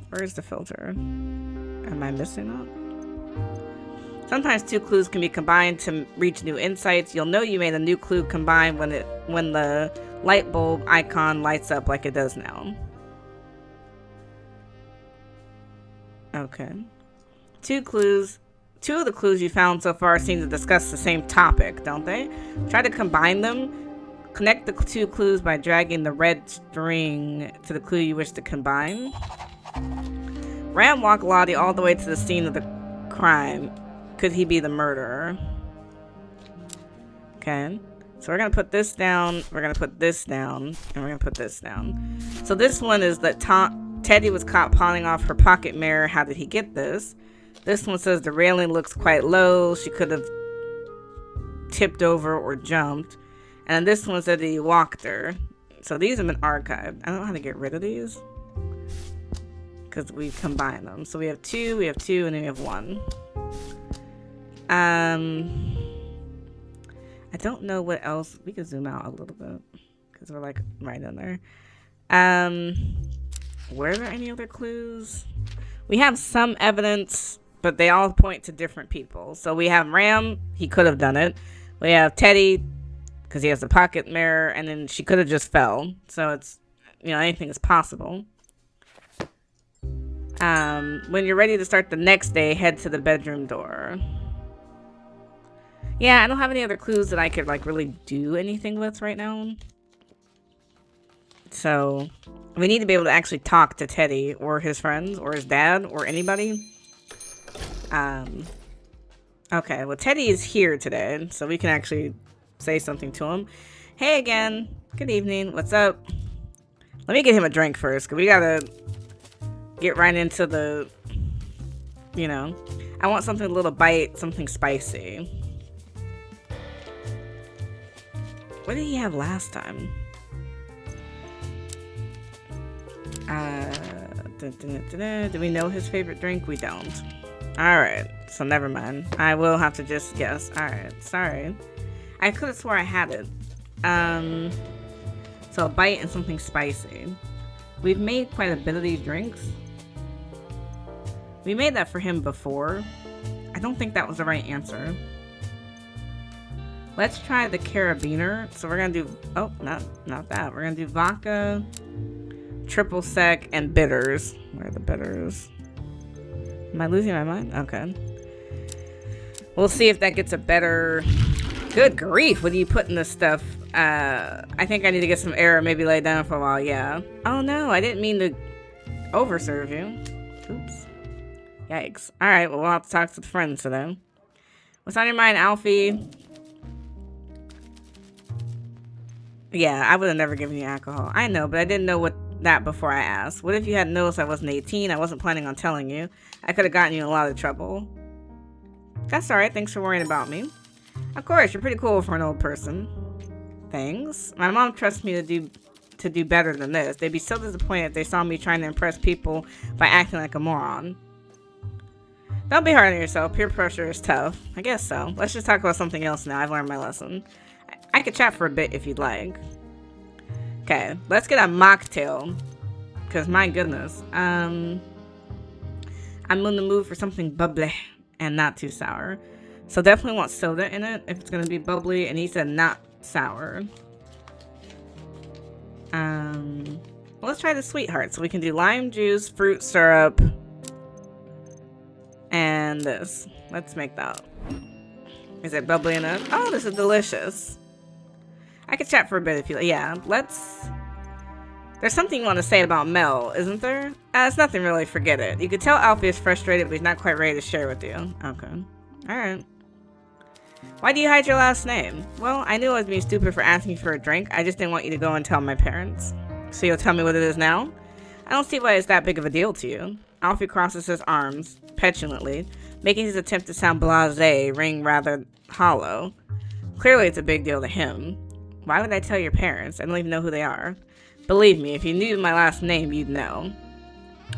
Where is the filter? Am I missing it? Sometimes two clues can be combined to reach new insights. You'll know you made a new clue combined when the light bulb icon lights up like it does now. Okay. Two of the clues you found so far seem to discuss the same topic, don't they? Try to combine them. Connect the two clues by dragging the red string to the clue you wish to combine. Ram walked Lottie all the way to the scene of the crime. Could he be the murderer? Okay. So we're going to put this down. We're going to put this down. And we're going to put this down. So this one is that Teddy was caught pawning off her pocket mirror. How did he get this? This one says the railing looks quite low. She could have tipped over or jumped. And this one said that he walked her. So these have been archived. I don't know how to get rid of these, because we combined them. So we have two, and then we have one. I don't know what else. We can zoom out a little bit, because we're like right in there. Were there any other clues? We have some evidence, but they all point to different people. So we have Ram. He could have done it. We have Teddy, because he has the pocket mirror, and then she could have just fell. So it's, anything is possible. When you're ready to start the next day, head to the bedroom door. Yeah, I don't have any other clues that I could, like, really do anything with right now. So, we need to be able to actually talk to Teddy or his friends or his dad or anybody. Okay, well, Teddy is here today, so we can actually say something to him. Hey again. Good evening. What's up? Let me get him a drink first, because we gotta get right into the, you know. I want something a little bite, something spicy. What did he have last time? Do we know his favorite drink? We don't. Alright, so never mind. I will have to just guess. Alright, sorry. I could have swore I had it. So a bite and something spicy. We've made quite a bit of these drinks. We made that for him before. I don't think that was the right answer. Let's try the carabiner. So we're gonna do, oh, not that. We're gonna do vodka, triple sec, and bitters. Where are the bitters? Am I losing my mind? Okay. We'll see if that gets a better... Good grief, what do you put in this stuff? I think I need to get some air, maybe lay down for a while, yeah. Oh no, I didn't mean to overserve you. Oops. Yikes. Alright, well, we'll have to talk to the friends today. What's on your mind, Alfie? Yeah, I would have never given you alcohol. I know, but I didn't know what that before I asked. What if you had noticed I wasn't 18? I wasn't planning on telling you. I could have gotten you in a lot of trouble. That's alright, thanks for worrying about me. Of course, you're pretty cool for an old person. Thanks. My mom trusts me to do better than this. They'd be so disappointed if they saw me trying to impress people by acting like a moron. Don't be hard on yourself. Peer pressure is tough. I guess so. Let's just talk about something else now. I've learned my lesson. I could chat for a bit if you'd like. Okay, let's get a mocktail. Because my goodness. I'm in the mood for something bubbly and not too sour. So definitely want soda in it if it's going to be bubbly. And he said not sour. Let's try the sweetheart. So we can do lime juice, fruit syrup, and this. Let's make that. Is it bubbly enough? Oh, this is delicious. I could chat for a bit if you like. Yeah, let's... There's something you want to say about Mel, isn't there? It's nothing really, forget it. You could tell Alfie is frustrated, but he's not quite ready to share with you. Okay. Alright. Why do you hide your last name? Well, I knew I was being stupid for asking you for a drink. I just didn't want you to go and tell my parents. So you'll tell me what it is now? I don't see why it's that big of a deal to you. Alfie crosses his arms, petulantly, making his attempt to sound blasé ring rather hollow. Clearly it's a big deal to him. Why would I tell your parents? I don't even know who they are. Believe me, if you knew my last name, you'd know.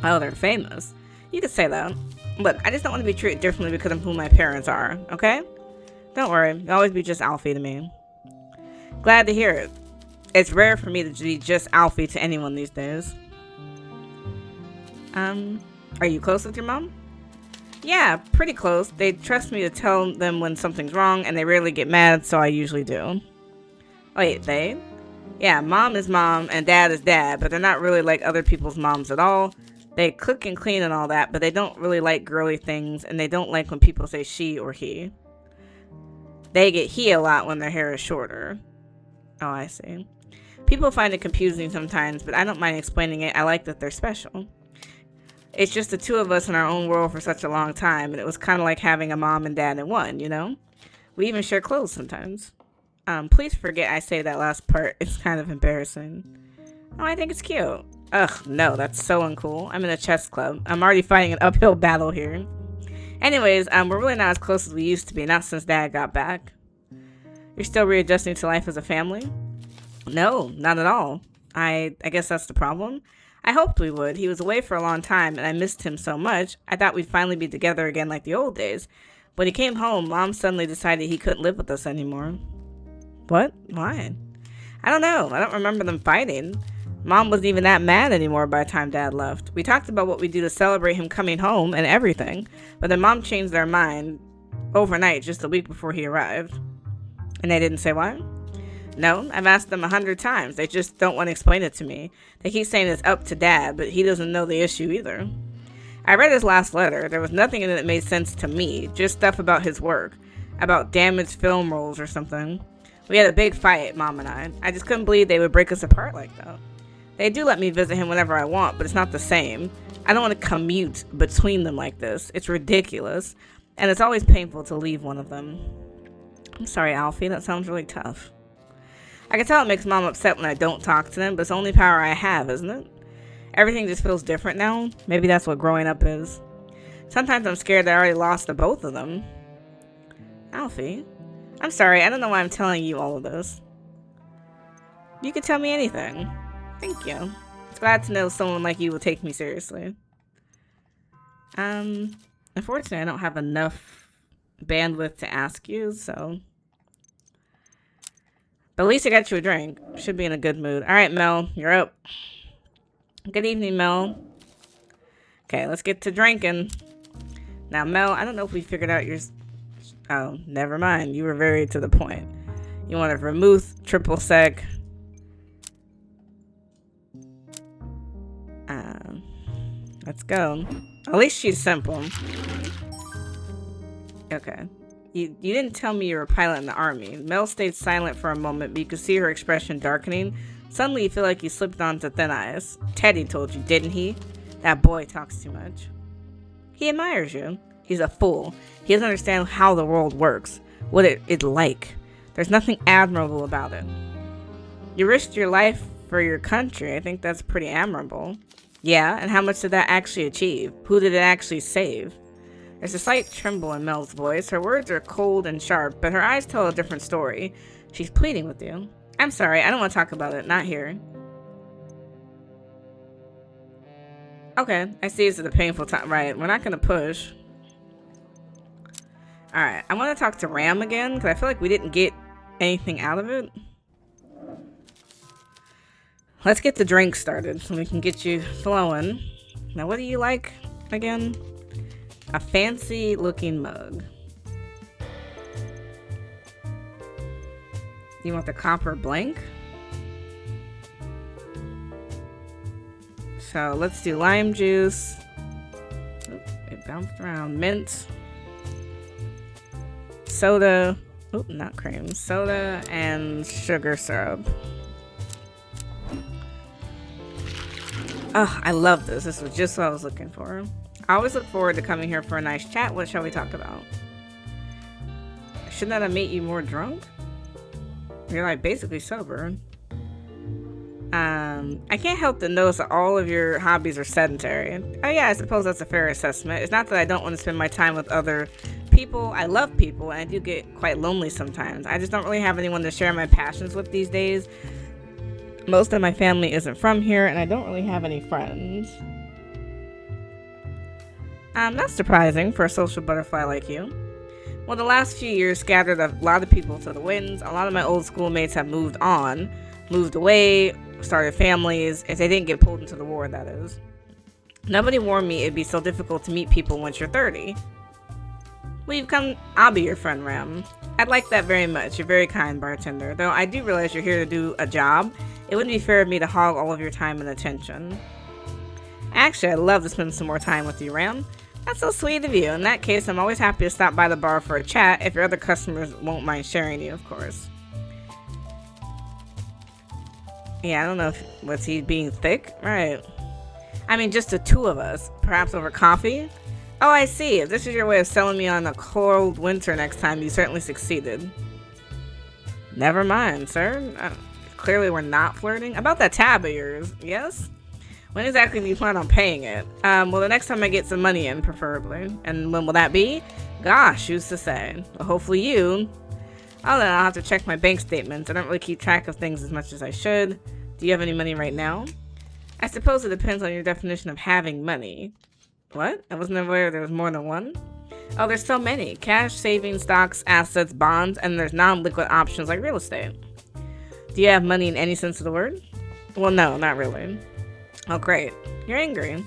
Oh, they're famous. You could say that. Look, I just don't want to be treated differently because of who my parents are, okay? Don't worry, you'll always be just Alfie to me. Glad to hear it. It's rare for me to be just Alfie to anyone these days. Are you close with your mom? Yeah, pretty close. They trust me to tell them when something's wrong, and they rarely get mad, so I usually do. Wait, they? Yeah, mom is mom, and dad is dad, but they're not really like other people's moms at all. They cook and clean and all that, but they don't really like girly things, and they don't like when people say she or he. They get he a lot when their hair is shorter. Oh, I see. People find it confusing sometimes, but I don't mind explaining it. I like that they're special. It's just the two of us in our own world for such a long time, and it was kind of like having a mom and dad in one, you know? We even share clothes sometimes. Please forget I say that last part. It's kind of embarrassing. Oh, I think it's cute. Ugh, no, that's so uncool. I'm in a chess club. I'm already fighting an uphill battle here. Anyways, we're really not as close as we used to be, not since Dad got back. You're still readjusting to life as a family? No, not at all. I guess that's the problem. I hoped we would. He was away for a long time, and I missed him so much. I thought we'd finally be together again like the old days. When he came home, Mom suddenly decided he couldn't live with us anymore. What? Why? I don't know. I don't remember them fighting. Mom wasn't even that mad anymore by the time Dad left. We talked about what we'd do to celebrate him coming home and everything, but then Mom changed their mind overnight just a week before he arrived. And they didn't say why? No, I've asked them 100 times. They just don't want to explain it to me. They keep saying it's up to Dad, but he doesn't know the issue either. I read his last letter. There was nothing in it that made sense to me, just stuff about his work, about damaged film rolls or something. We had a big fight, Mom and I. I just couldn't believe they would break us apart like that. They do let me visit him whenever I want, but it's not the same. I don't want to commute between them like this. It's ridiculous. And it's always painful to leave one of them. I'm sorry, Alfie. That sounds really tough. I can tell it makes Mom upset when I don't talk to them, but it's the only power I have, isn't it? Everything just feels different now. Maybe that's what growing up is. Sometimes I'm scared that I already lost the both of them. Alfie? I'm sorry. I don't know why I'm telling you all of this. You can tell me anything. Thank you. It's glad to know someone like you will take me seriously. Unfortunately, I don't have enough bandwidth to ask you, so... But at least I got you a drink. Should be in a good mood. Alright, Mel. You're up. Good evening, Mel. Okay, let's get to drinking. Now, Mel, I don't know if we figured out your... Oh, never mind. You were very to the point. You want a vermouth, triple sec... Let's go. At least she's simple. Okay. You didn't tell me you were a pilot in the army. Mel stayed silent for a moment, but you could see her expression darkening. Suddenly you feel like you slipped onto thin ice. Teddy told you, didn't he? That boy talks too much. He admires you. He's a fool. He doesn't understand how the world works. What it's like. There's nothing admirable about it. You risked your life for your country. I think that's pretty admirable. Yeah, and how much did that actually achieve? Who did it actually save? There's a slight tremble in Mel's voice. Her words are cold and sharp, but her eyes tell a different story. She's pleading with you. I'm sorry, I don't want to talk about it. Not here. Okay, I see it's at a painful time. Right, we're not going to push. Alright, I want to talk to Ram again, because I feel like we didn't get anything out of it. Let's get the drink started so we can get you flowing. Now, what do you like again? A fancy looking mug. You want the copper blank? So let's do lime juice. Oop, it bounced around. Mint. Soda. Oop, not cream. Soda and sugar syrup. Oh, I love this. This was just what I was looking for. I always look forward to coming here for a nice chat. What shall we talk about? Shouldn't that have made you more drunk? You're like basically sober. I can't help to notice that all of your hobbies are sedentary. Oh yeah, I suppose that's a fair assessment. It's not that I don't want to spend my time with other people. I love people and I do get quite lonely sometimes. I just don't really have anyone to share my passions with these days. Most of my family isn't from here, and I don't really have any friends. That's surprising for a social butterfly like you. Well, the last few years scattered a lot of people to the winds. A lot of my old schoolmates have moved on, moved away, started families, if they didn't get pulled into the war, that is. Nobody warned me it'd be so difficult to meet people once you're 30. Well, you've come, I'll be your friend, Ram. I'd like that very much. You're very kind, bartender. Though I do realize you're here to do a job. It wouldn't be fair of me to hog all of your time and attention. Actually, I'd love to spend some more time with you, Ram. That's so sweet of you. In that case, I'm always happy to stop by the bar for a chat if your other customers won't mind sharing you, of course. Yeah, I don't know if was he being thick? Right. I mean, just the two of us. Perhaps over coffee? Oh, I see. If this is your way of selling me on a cold winter next time, you certainly succeeded. Never mind, sir. Clearly we're not flirting. About that tab of yours, yes? When exactly do you plan on paying it? Well, the next time I get some money in, preferably. And when will that be? Gosh, who's to say? Well, hopefully you. Oh, then I'll have to check my bank statements. I don't really keep track of things as much as I should. Do you have any money right now? I suppose it depends on your definition of having money. What? I wasn't aware there was more than one. Oh, there's so many. Cash, savings, stocks, assets, bonds, and there's non-liquid options like real estate. Do you have money in any sense of the word? Well, no, not really. Oh, great. You're angry.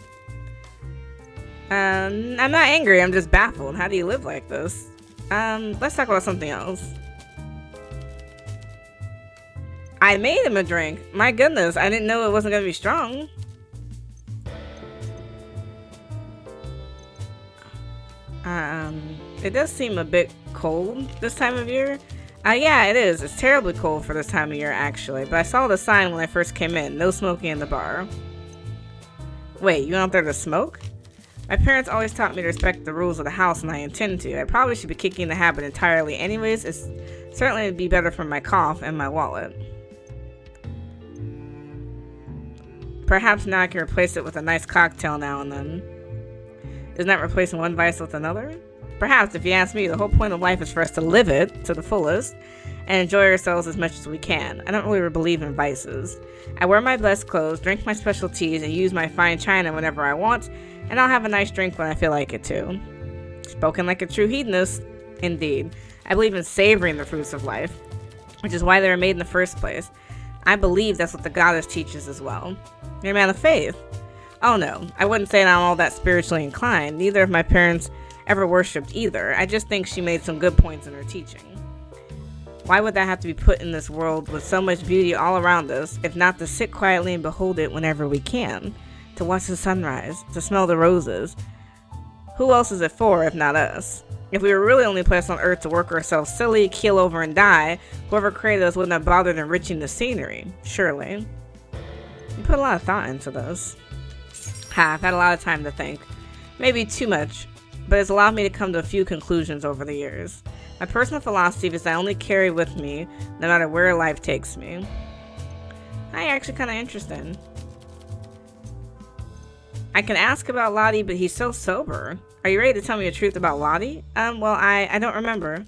I'm not angry. I'm just baffled. How do you live like this? Let's talk about something else. I made him a drink. My goodness, I didn't know it wasn't going to be strong. It does seem a bit cold this time of year. Yeah, it is. It's terribly cold for this time of year, actually. But I saw the sign when I first came in. No smoking in the bar. Wait, you went out there to smoke? My parents always taught me to respect the rules of the house, and I intend to. I probably should be kicking the habit entirely anyways. It's certainly be better for my cough and my wallet. Perhaps now I can replace it with a nice cocktail now and then. Isn't that replacing one vice with another? Perhaps, if you ask me, the whole point of life is for us to live it to the fullest and enjoy ourselves as much as we can. I don't really believe in vices. I wear my best clothes, drink my special teas, and use my fine china whenever I want, and I'll have a nice drink when I feel like it too. Spoken like a true hedonist, indeed. I believe in savoring the fruits of life, which is why they were made in the first place. I believe that's what the goddess teaches as well. You're a man of faith. Oh no, I wouldn't say I'm all that spiritually inclined. Neither of my parents ever worshipped either. I just think she made some good points in her teaching. Why would that have to be put in this world with so much beauty all around us, if not to sit quietly and behold it whenever we can? To watch the sunrise, to smell the roses. Who else is it for if not us? If we were really only placed on earth to work ourselves silly, keel over and die, whoever created us wouldn't have bothered enriching the scenery, surely. You put a lot of thought into this. I've had a lot of time to think. Maybe too much, but it's allowed me to come to a few conclusions over the years. My personal philosophy is I only carry with me, no matter where life takes me. I actually kind of interesting. I can ask about Lottie, but he's so sober. Are you ready to tell me the truth about Lottie? Well, I don't remember.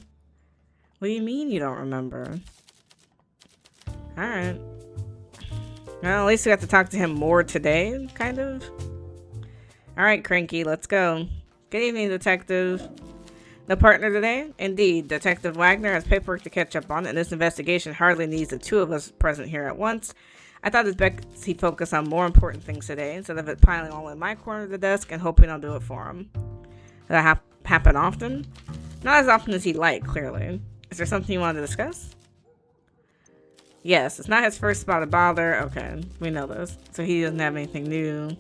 What do you mean you don't remember? Alright. Well, at least we got to talk to him more today, kind of. Alright, Cranky, let's go. Good evening, Detective. No partner today? Indeed, Detective Wagner has paperwork to catch up on, and this investigation hardly needs the two of us present here at once. I thought it's best he focus on more important things today, instead of it piling all in my corner of the desk and hoping I'll do it for him. Does that happen often? Not as often as he'd like, clearly. Is there something you want to discuss? Yes, it's not his first spot of bother. Okay, we know this. So he doesn't have anything new.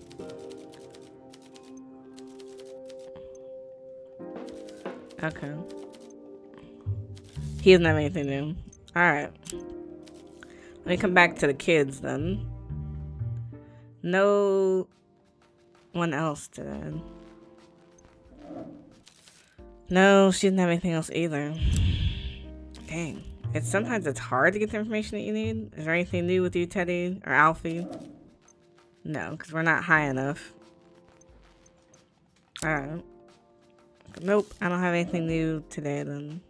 Okay. He doesn't have anything new. Alright. Let me come back to the kids then. No one else today. No, she didn't have anything else either. Dang. Sometimes it's hard to get the information that you need. Is there anything new with you, Teddy? Or Alfie? No, because we're not high enough. Alright. Nope, I don't have anything new today then.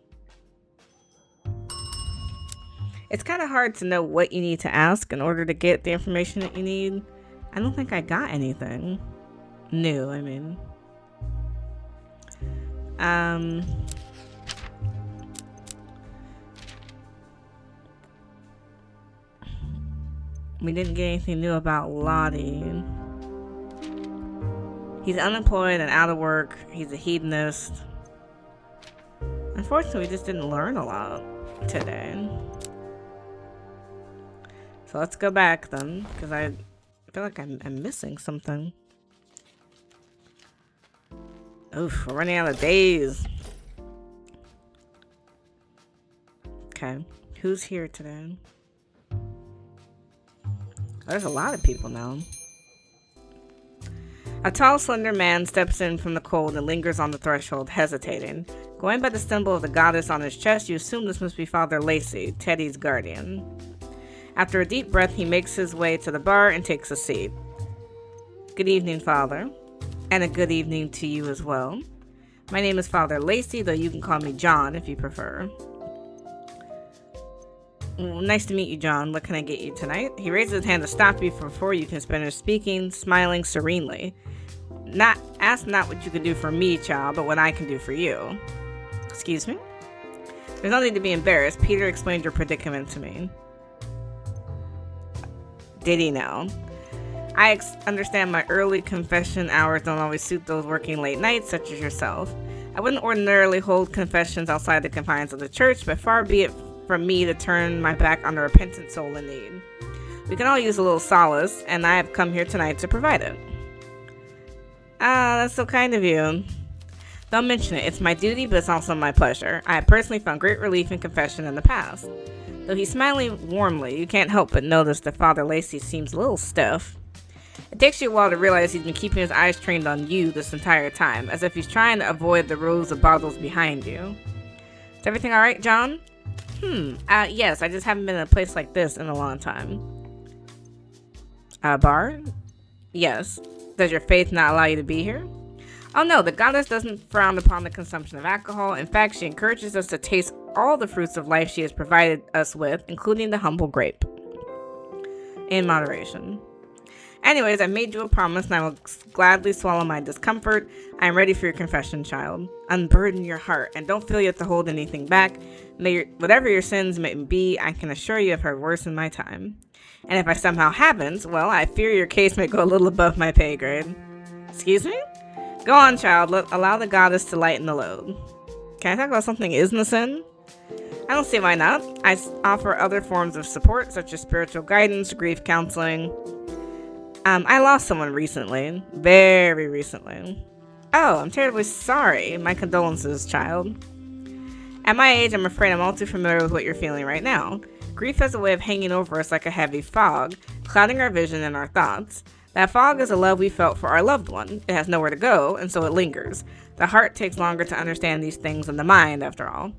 It's kind of hard to know what you need to ask in order to get the information that you need. I don't think I got anything new, I mean. We didn't get anything new about Lottie. He's unemployed and out of work. He's a hedonist. Unfortunately, we just didn't learn a lot today. So let's go back then, because I feel like I'm missing something. Oof, we're running out of days. Okay, who's here today? There's a lot of people now. A tall, slender man steps in from the cold and lingers on the threshold, hesitating. Going by the symbol of the goddess on his chest, you assume this must be Father Lacey, Teddy's guardian. After a deep breath, he makes his way to the bar and takes a seat. Good evening, Father. And a good evening to you as well. My name is Father Lacey, though you can call me John if you prefer. Nice to meet you, John. What can I get you tonight? He raises his hand to stop you before you can finish speaking, smiling serenely. Ask not what you can do for me, child, but what I can do for you. Excuse me? There's no need to be embarrassed. Peter explained your predicament to me. Did he now? I understand my early confession hours don't always suit those working late nights, such as yourself. I wouldn't ordinarily hold confessions outside the confines of the church, but far be it from me to turn my back on a repentant soul in need. We can all use a little solace, and I have come here tonight to provide it. Ah, that's so kind of you. Don't mention it. It's my duty, but it's also my pleasure. I have personally found great relief in confession in the past. Though he's smiling warmly, you can't help but notice that Father Lacey seems a little stiff. It takes you a while to realize he's been keeping his eyes trained on you this entire time, as if he's trying to avoid the rows of bottles behind you. Is everything alright, John? Yes, I just haven't been in a place like this in a long time. Bar? Yes. Does your faith not allow you to be here? Oh no, the goddess doesn't frown upon the consumption of alcohol. In fact, she encourages us to taste all the fruits of life she has provided us with, including the humble grape. In moderation. Anyways, I made you a promise and I will gladly swallow my discomfort. I am ready for your confession, child. Unburden your heart and don't feel you have to hold anything back. Whatever your sins may be, I can assure you I've heard worse in my time. And if I somehow haven't, well, I fear your case may go a little above my pay grade. Excuse me? Go on, child. Allow the goddess to lighten the load. Can I talk about something isn't a sin? I don't see why not. I offer other forms of support, such as spiritual guidance, grief counseling. I lost someone recently. Very recently. Oh, I'm terribly sorry. My condolences, child. At my age, I'm afraid I'm all too familiar with what you're feeling right now. Grief has a way of hanging over us like a heavy fog, clouding our vision and our thoughts. That fog is a love we felt for our loved one. It has nowhere to go, and so it lingers. The heart takes longer to understand these things than the mind, after all.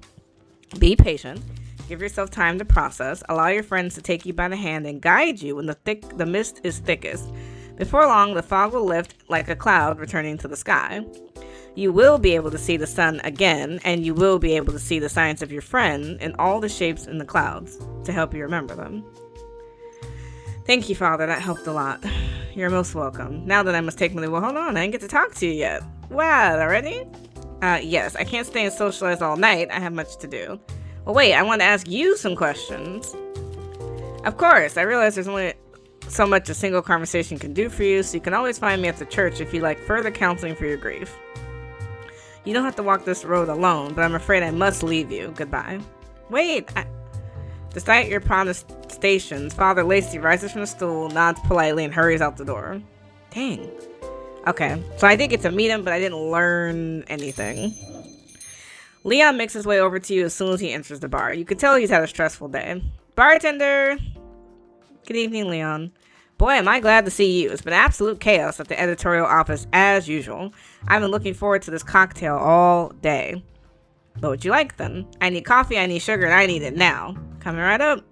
Be patient. Give yourself time to process. Allow your friends to take you by the hand and guide you when the mist is thickest. Before long, the fog will lift like a cloud returning to the sky. You will be able to see the sun again, and you will be able to see the signs of your friend in all the shapes in the clouds to help you remember them. Thank you, Father. That helped a lot. You're most welcome. Now that I must take my leave. Well, hold on. I didn't get to talk to you yet. What? Already? Yes. I can't stay and socialize all night. I have much to do. Well, wait. I want to ask you some questions. Of course. I realize there's only so much a single conversation can do for you, so you can always find me at the church if you like further counseling for your grief. You don't have to walk this road alone, but I'm afraid I must leave you. Goodbye. Wait. Despite your protestations, Father Lacey rises from the stool, nods politely, and hurries out the door. Dang. Okay, so I did get to meet him, but I didn't learn anything. Leon makes his way over to you as soon as he enters the bar. You can tell he's had a stressful day. Bartender! Good evening, Leon. Boy, am I glad to see you. It's been absolute chaos at the editorial office as usual. I've been looking forward to this cocktail all day. What would you like then? I need coffee, I need sugar, and I need it now. Coming right up.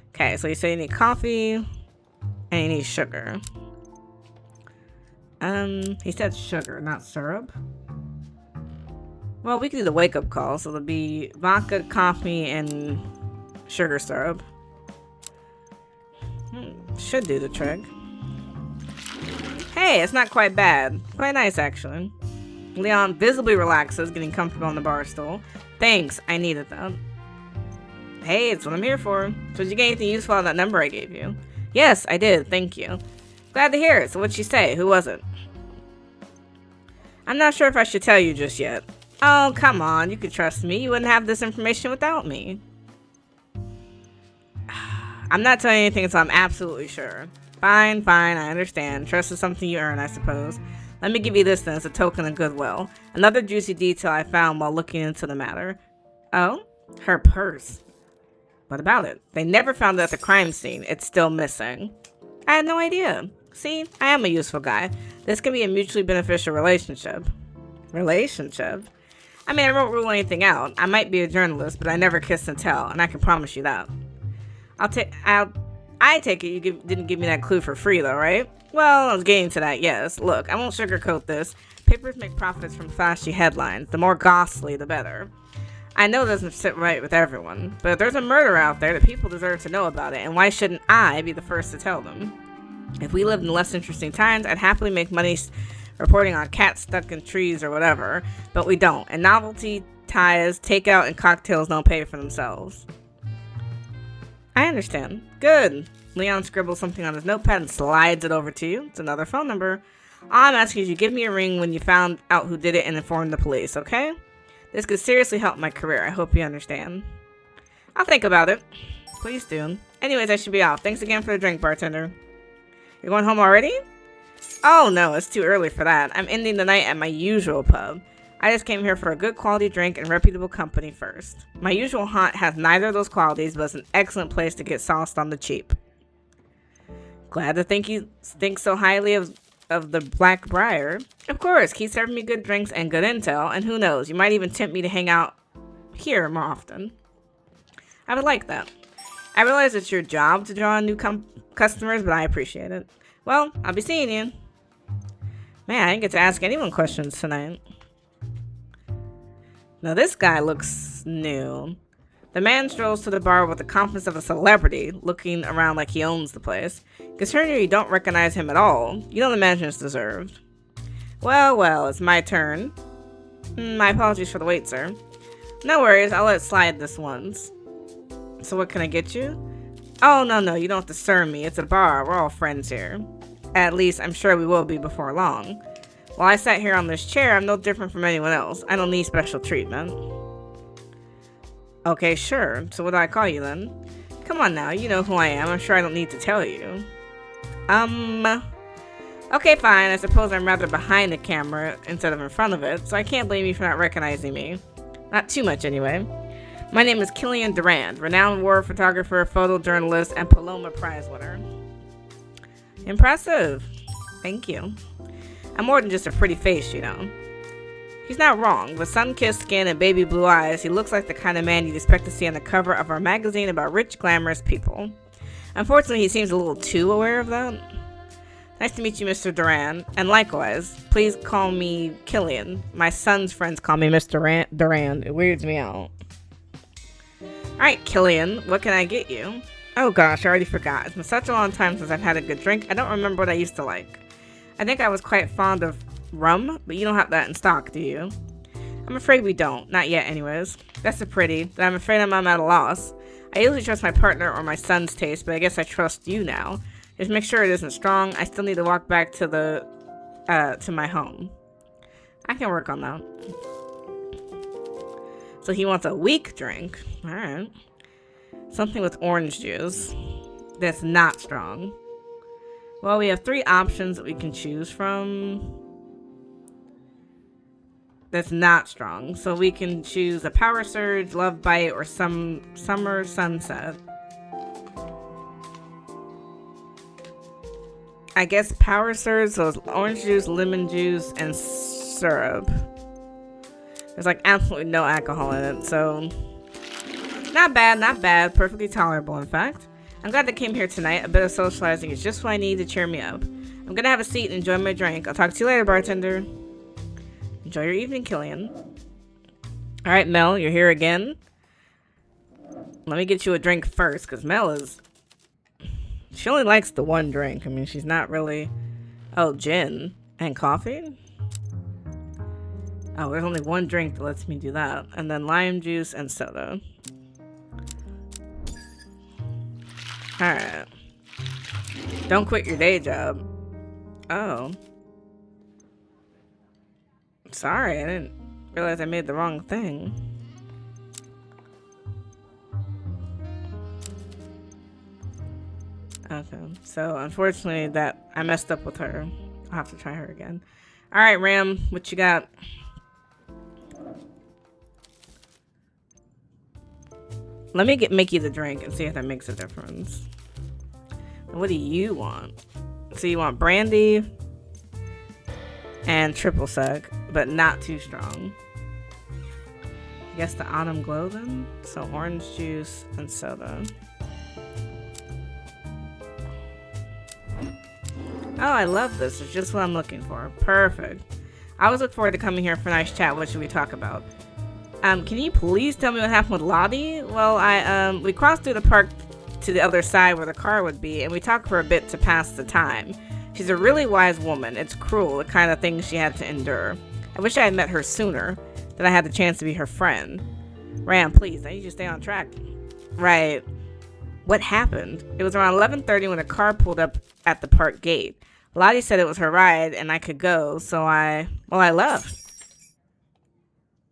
Okay, so you say you need coffee and you need sugar. He said sugar, not syrup. Well, we can do the wake-up call, so there'll be vodka, coffee, and sugar syrup. Should do the trick. Hey, it's not quite bad. Quite nice, actually. Leon visibly relaxes, getting comfortable on the bar stool. Thanks, I needed that. Hey, it's what I'm here for. So did you get anything useful out of that number I gave you? Yes, I did, thank you. Glad to hear it. So what'd she say? Who was it? I'm not sure if I should tell you just yet. Oh, come on, you could trust me. You wouldn't have this information without me. I'm not telling you anything until I'm absolutely sure. Fine, I understand. Trust is something you earn, I suppose. Let me give you this then as a token of goodwill. Another juicy detail I found while looking into the matter. Oh? Her purse. What about it? They never found it at the crime scene. It's still missing. I had no idea. See, I am a useful guy. This can be a mutually beneficial relationship. Relationship? I mean, I won't rule anything out. I might be a journalist, but I never kiss and tell, and I can promise you that. I take it you didn't give me that clue for free, though, right? Well, I was getting to that, yes. Look, I won't sugarcoat this. Papers make profits from flashy headlines. The more ghastly, the better. I know it doesn't sit right with everyone, but if there's a murder out there, the people deserve to know about it, and why shouldn't I be the first to tell them? If we lived in less interesting times, I'd happily make money reporting on cats stuck in trees or whatever, but we don't, and novelty ties, takeout, and cocktails don't pay for themselves. I understand. Good. Leon scribbles something on his notepad and slides it over to you. It's another phone number. All I'm asking is you give me a ring when you found out who did it and inform the police, okay? This could seriously help my career. I hope you understand. I'll think about it. Please do. Anyways, I should be off. Thanks again for the drink, bartender. You're going home already? Oh no, it's too early for that. I'm ending the night at my usual pub. I just came here for a good quality drink and reputable company first. My usual haunt has neither of those qualities, but it's an excellent place to get sauced on the cheap. Glad to think you think so highly of the Black Briar. Of course, keep serving me good drinks and good intel, and who knows, you might even tempt me to hang out here more often. I would like that. I realize it's your job to draw in new customers, but I appreciate it. Well, I'll be seeing you. Man, I didn't get to ask anyone questions tonight. Now this guy looks new. The man strolls to the bar with the confidence of a celebrity, looking around like he owns the place. Considering you don't recognize him at all, you don't imagine it's deserved. Well, it's my turn. My apologies for the wait, sir. No worries, I'll let it slide this once. So what can I get you? Oh, no, you don't have to serve me. It's a bar. We're all friends here. At least, I'm sure we will be before long. While I sat here on this chair, I'm no different from anyone else. I don't need special treatment. Okay, sure. So what do I call you then? Come on now, you know who I am. I'm sure I don't need to tell you. Okay, fine. I suppose I'm rather behind the camera instead of in front of it, so I can't blame you for not recognizing me. Not too much, anyway. My name is Killian Durand, renowned war photographer, photojournalist, and Paloma Prize winner. Impressive. Thank you. I'm more than just a pretty face, you know. He's not wrong. With sun-kissed skin and baby blue eyes, he looks like the kind of man you'd expect to see on the cover of our magazine about rich, glamorous people. Unfortunately, he seems a little too aware of that. Nice to meet you, Mr. Durand. And likewise, please call me Killian. My son's friends call me Mr. Durand. It weirds me out. Alright, Killian, what can I get you? Oh gosh, I already forgot. It's been such a long time since I've had a good drink, I don't remember what I used to like. I think I was quite fond of rum, but you don't have that in stock, do you? I'm afraid we don't. Not yet, anyways. That's a pity, but I'm afraid I'm at a loss. I usually trust my partner or my son's taste, but I guess I trust you now. Just make sure it isn't strong. I still need to walk back to to my home. I can work on that. So he wants a weak drink. Alright. Something with orange juice that's not strong. Well, we have 3 options that we can choose from. That's not strong. So we can choose a Power Surge, Love Bite, or Summer Sunset. I guess Power Surge, so it's orange juice, lemon juice, and syrup. There's like absolutely no alcohol in it, so not bad, perfectly tolerable in fact. I'm glad I came here tonight. A bit of socializing is just what I need to cheer me up. I'm gonna have a seat and enjoy my drink. I'll talk to you later, bartender. Enjoy your evening, Killian. Alright, Mel, you're here again. Let me get you a drink first, because Mel is... She only likes the one drink. I mean, she's not really... Oh, gin. And coffee? Oh, there's only one drink that lets me do that. And then lime juice and soda. Alright. Don't quit your day job. Oh. Sorry, I didn't realize I made the wrong thing. Okay, so unfortunately that I messed up with her. I'll have to try her again. Alright, Ram, what you got? Let me make you the drink and see if that makes a difference. What do you want? So you want brandy and triple sec, but not too strong. I guess the autumn glow then? So orange juice and soda. Oh, I love this. It's just what I'm looking for. Perfect. I always look forward to coming here for a nice chat. What should we talk about? Can you please tell me what happened with Lottie? Well, we crossed through the park to the other side where the car would be, and we talked for a bit to pass the time. She's a really wise woman. It's cruel, the kind of things she had to endure. I wish I had met her sooner, that I had the chance to be her friend. Ram, please, I need you to stay on track. Right. What happened? It was around 11:30 when a car pulled up at the park gate. Lottie said it was her ride and I could go, so I left.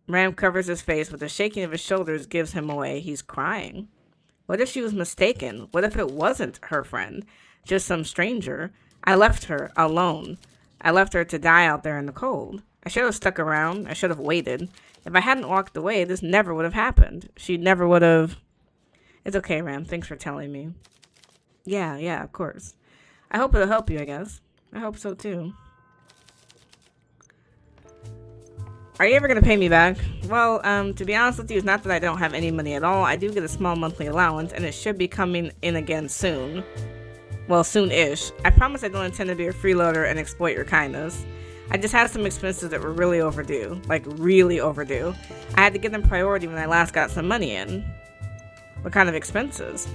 Ram covers his face, but the shaking of his shoulders gives him away. He's crying. What if she was mistaken? What if it wasn't her friend? Just some stranger? I left her alone. I left her to die out there in the cold. I should have stuck around. I should have waited. If I hadn't walked away, this never would have happened. She never would have... It's okay, Ram. Thanks for telling me. Yeah, of course. I hope it'll help you, I guess. I hope so, too. Are you ever going to pay me back? Well, to be honest with you, it's not that I don't have any money at all. I do get a small monthly allowance, and it should be coming in again soon. Well, soon-ish. I promise I don't intend to be a freeloader and exploit your kindness. I just had some expenses that were really overdue. Like, really overdue. I had to give them priority when I last got some money in. What kind of expenses?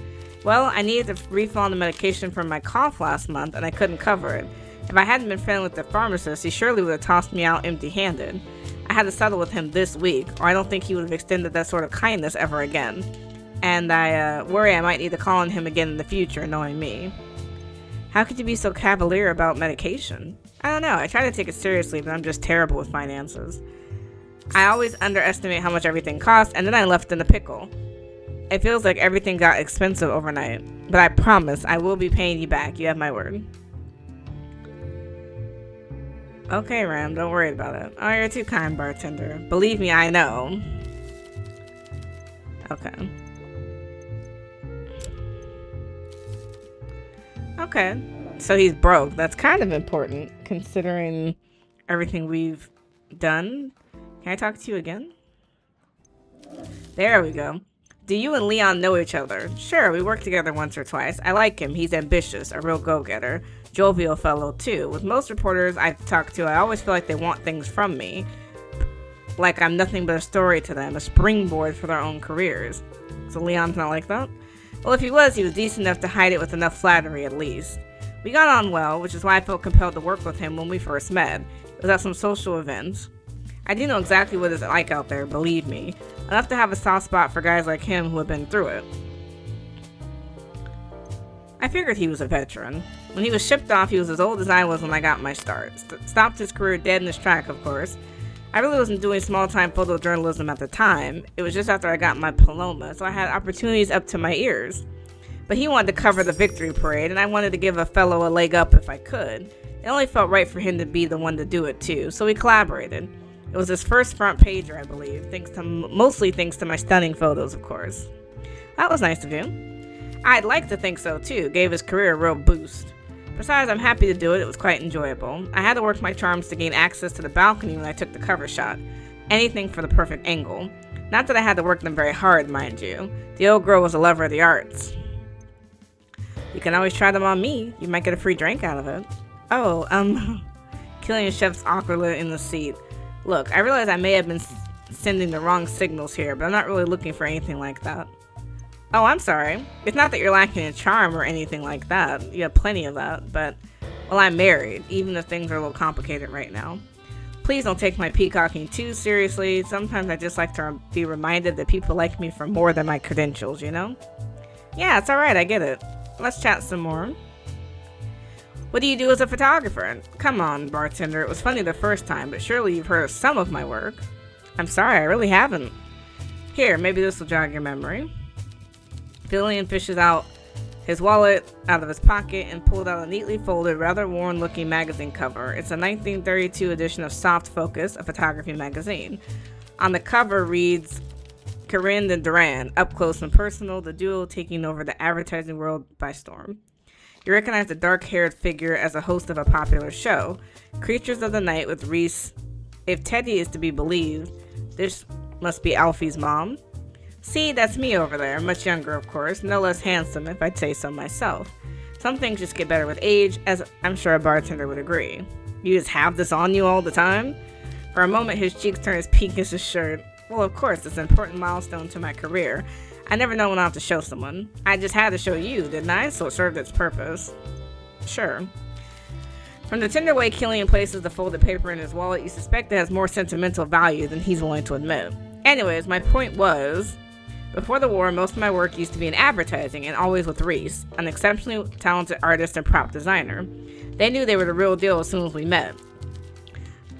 Well, I needed to refill on the medication for my cough last month, and I couldn't cover it. If I hadn't been friendly with the pharmacist, he surely would have tossed me out empty-handed. I had to settle with him this week, or I don't think he would have extended that sort of kindness ever again. And I worry I might need to call on him again in the future, knowing me. How could you be so cavalier about medication? I don't know, I try to take it seriously, but I'm just terrible with finances. I always underestimate how much everything costs, and then I left in a pickle. It feels like everything got expensive overnight, but I promise I will be paying you back, you have my word. Okay, Ram, don't worry about it. Oh, you're too kind, bartender. Believe me, I know. Okay. Okay. So he's broke. That's kind of important, considering everything we've done. Can I talk to you again? There we go. Do you and Leon know each other? Sure, we worked together once or twice. I like him. He's ambitious, a real go-getter. Jovial fellow, too. With most reporters I've talked to, I always feel like they want things from me. Like I'm nothing but a story to them, a springboard for their own careers. So Leon's not like that? Well, if he was decent enough to hide it with enough flattery, at least. We got on well, which is why I felt compelled to work with him when we first met. It was at some social events. I do know exactly what it's like out there, believe me. Enough to have a soft spot for guys like him who have been through it. I figured he was a veteran. When he was shipped off, he was as old as I was when I got my start. Stopped his career dead in his track, of course. I really wasn't doing small-time photojournalism at the time. It was just after I got my Paloma, so I had opportunities up to my ears. But he wanted to cover the victory parade, and I wanted to give a fellow a leg up if I could. It only felt right for him to be the one to do it, too, so we collaborated. It was his first front pager, I believe, mostly thanks to my stunning photos, of course. That was nice of you. I'd like to think so, too. Gave his career a real boost. Besides, I'm happy to do it. It was quite enjoyable. I had to work my charms to gain access to the balcony when I took the cover shot. Anything for the perfect angle. Not that I had to work them very hard, mind you. The old girl was a lover of the arts. You can always try them on me. You might get a free drink out of it. Oh, Killian shifts awkwardly in the seat. Look, I realize I may have been sending the wrong signals here, but I'm not really looking for anything like that. Oh, I'm sorry. It's not that you're lacking in charm or anything like that. You have plenty of that, but, well, I'm married, even if things are a little complicated right now. Please don't take my peacocking too seriously. Sometimes I just like to be reminded that people like me for more than my credentials, you know? Yeah, it's alright, I get it. Let's chat some more. What do you do as a photographer? Come on, bartender. It was funny the first time, but surely you've heard of some of my work. I'm sorry, I really haven't. Here, maybe this will jog your memory. Killian fishes out his wallet out of his pocket and pulled out a neatly folded, rather worn-looking magazine cover. It's a 1932 edition of Soft Focus, a photography magazine. On the cover reads, Corinne and Duran, up close and personal, the duo taking over the advertising world by storm. You recognize the dark-haired figure as a host of a popular show, Creatures of the Night with Reese. If Teddy is to be believed, this must be Alfie's mom. See, that's me over there, much younger, of course, no less handsome, if I'd say so myself. Some things just get better with age, as I'm sure a bartender would agree. You just have this on you all the time? For a moment, his cheeks turned as pink as his shirt. Well, of course, it's an important milestone to my career. I never know when I'll have to show someone. I just had to show you, didn't I? So it served its purpose. Sure. From the tender way Killian places the folded paper in his wallet, you suspect it has more sentimental value than he's willing to admit. Anyways, my point was, before the war, most of my work used to be in advertising, and always with Reese, an exceptionally talented artist and prop designer. They knew they were the real deal as soon as we met.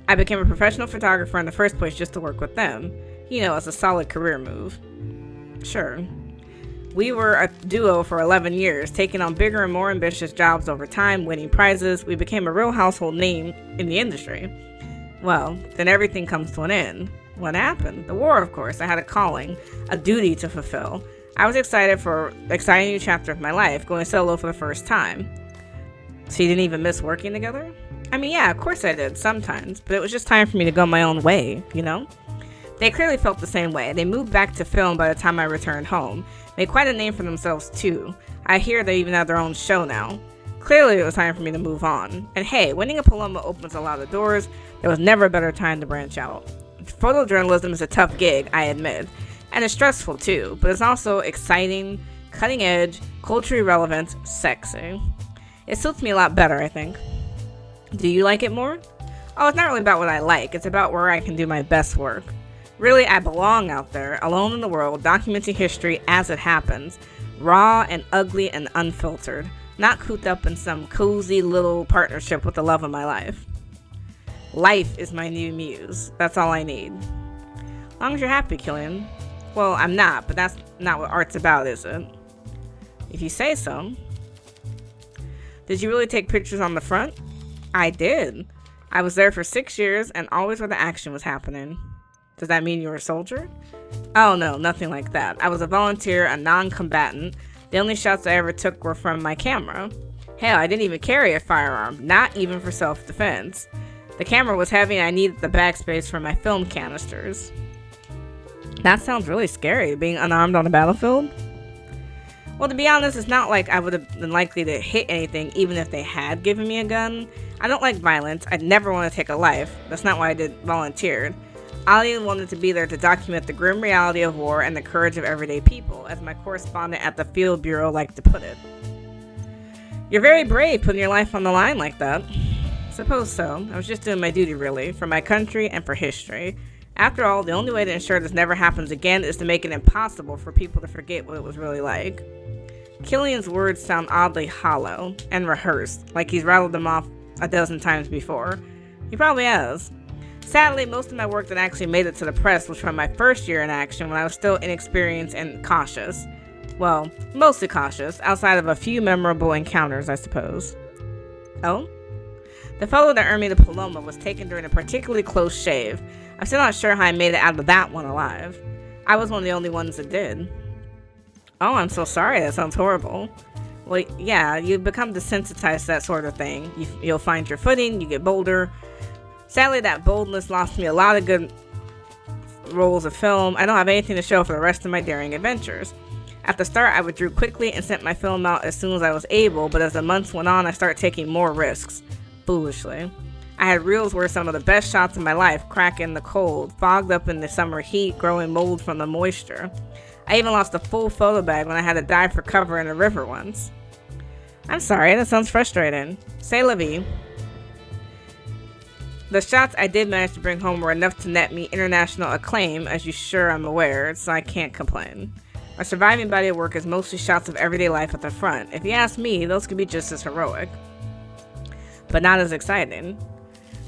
I became a professional photographer in the first place just to work with them. You know, as a solid career move. Sure. We were a duo for 11 years, taking on bigger and more ambitious jobs over time, winning prizes. We became a real household name in the industry. Well, then everything comes to an end. What happened? The war, of course. I had a calling, a duty to fulfill. I was excited for an exciting new chapter of my life, going solo for the first time. So you didn't even miss working together? I mean, yeah, of course I did, sometimes, but it was just time for me to go my own way, you know? They clearly felt the same way. They moved back to film by the time I returned home. Made quite a name for themselves, too. I hear they even have their own show now. Clearly, it was time for me to move on. And hey, winning a Paloma opens a lot of doors. There was never a better time to branch out. Photojournalism is a tough gig, I admit. And it's stressful, too. But it's also exciting, cutting edge, culturally relevant, sexy. It suits me a lot better, I think. Do you like it more? Oh, it's not really about what I like. It's about where I can do my best work. Really, I belong out there, alone in the world, documenting history as it happens. Raw and ugly and unfiltered. Not cooped up in some cozy little partnership with the love of my life. Life is my new muse. That's all I need. As long as you're happy, Killian. Well, I'm not, but that's not what art's about, is it? If you say so. Did you really take pictures on the front? I did. I was there for 6 years and always where the action was happening. Does that mean you were a soldier? Oh no, nothing like that. I was a volunteer, a non-combatant. The only shots I ever took were from my camera. Hell, I didn't even carry a firearm, not even for self-defense. The camera was heavy and I needed the backspace for my film canisters. That sounds really scary, being unarmed on a battlefield. Well, to be honest, it's not like I would have been likely to hit anything even if they had given me a gun. I don't like violence. I'd never want to take a life. That's not why I volunteered. I wanted to be there to document the grim reality of war and the courage of everyday people, as my correspondent at the Field Bureau liked to put it. You're very brave putting your life on the line like that. Suppose so. I was just doing my duty, really, for my country and for history. After all, the only way to ensure this never happens again is to make it impossible for people to forget what it was really like. Killian's words sound oddly hollow and rehearsed, like he's rattled them off a dozen times before. He probably has. Sadly, most of my work that actually made it to the press was from my first year in action when I was still inexperienced and cautious. Well, mostly cautious, outside of a few memorable encounters, I suppose. Oh? The photo that earned me the Paloma was taken during a particularly close shave. I'm still not sure how I made it out of that one alive. I was one of the only ones that did. Oh, I'm so sorry. That sounds horrible. Well, yeah, you become desensitized to that sort of thing. You'll find your footing, you get bolder. Sadly, that boldness lost me a lot of good rolls of film. I don't have anything to show for the rest of my daring adventures. At the start, I withdrew quickly and sent my film out as soon as I was able, but as the months went on, I started taking more risks. Foolishly. I had reels where some of the best shots of my life crack in the cold, fogged up in the summer heat, growing mold from the moisture. I even lost a full photo bag when I had to dive for cover in a river once. I'm sorry, that sounds frustrating. C'est la vie. The shots I did manage to bring home were enough to net me international acclaim, as you sure I'm aware, so I can't complain. My surviving body of work is mostly shots of everyday life at the front. If you ask me, those could be just as heroic. But not as exciting.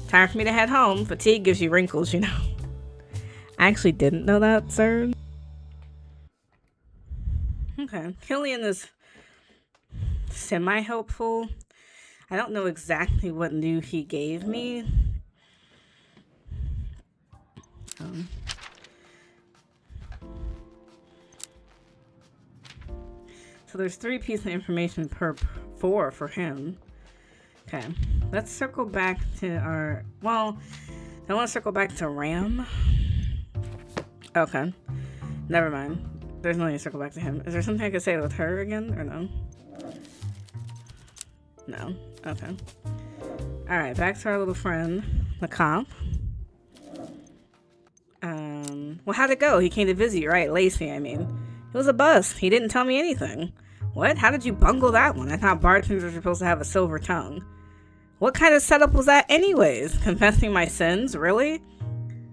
Time for me to head home. Fatigue gives you wrinkles, you know. I actually didn't know that, sir. Okay. Killian is semi-helpful. I don't know exactly what new he gave me. So there's 3 pieces of information per 4 for him. Okay, let's circle back to our, well, I want to circle back to Ram. Okay, never mind. There's no need to circle back to him. Is there something I could say with her again, or no? No, okay. Alright, back to our little friend, the cop. Well, how'd it go? He came to visit you, right? Lacey, I mean. It was a bust. He didn't tell me anything. What? How did you bungle that one? I thought bartenders were supposed to have a silver tongue. What kind of setup was that anyways? Confessing my sins? Really?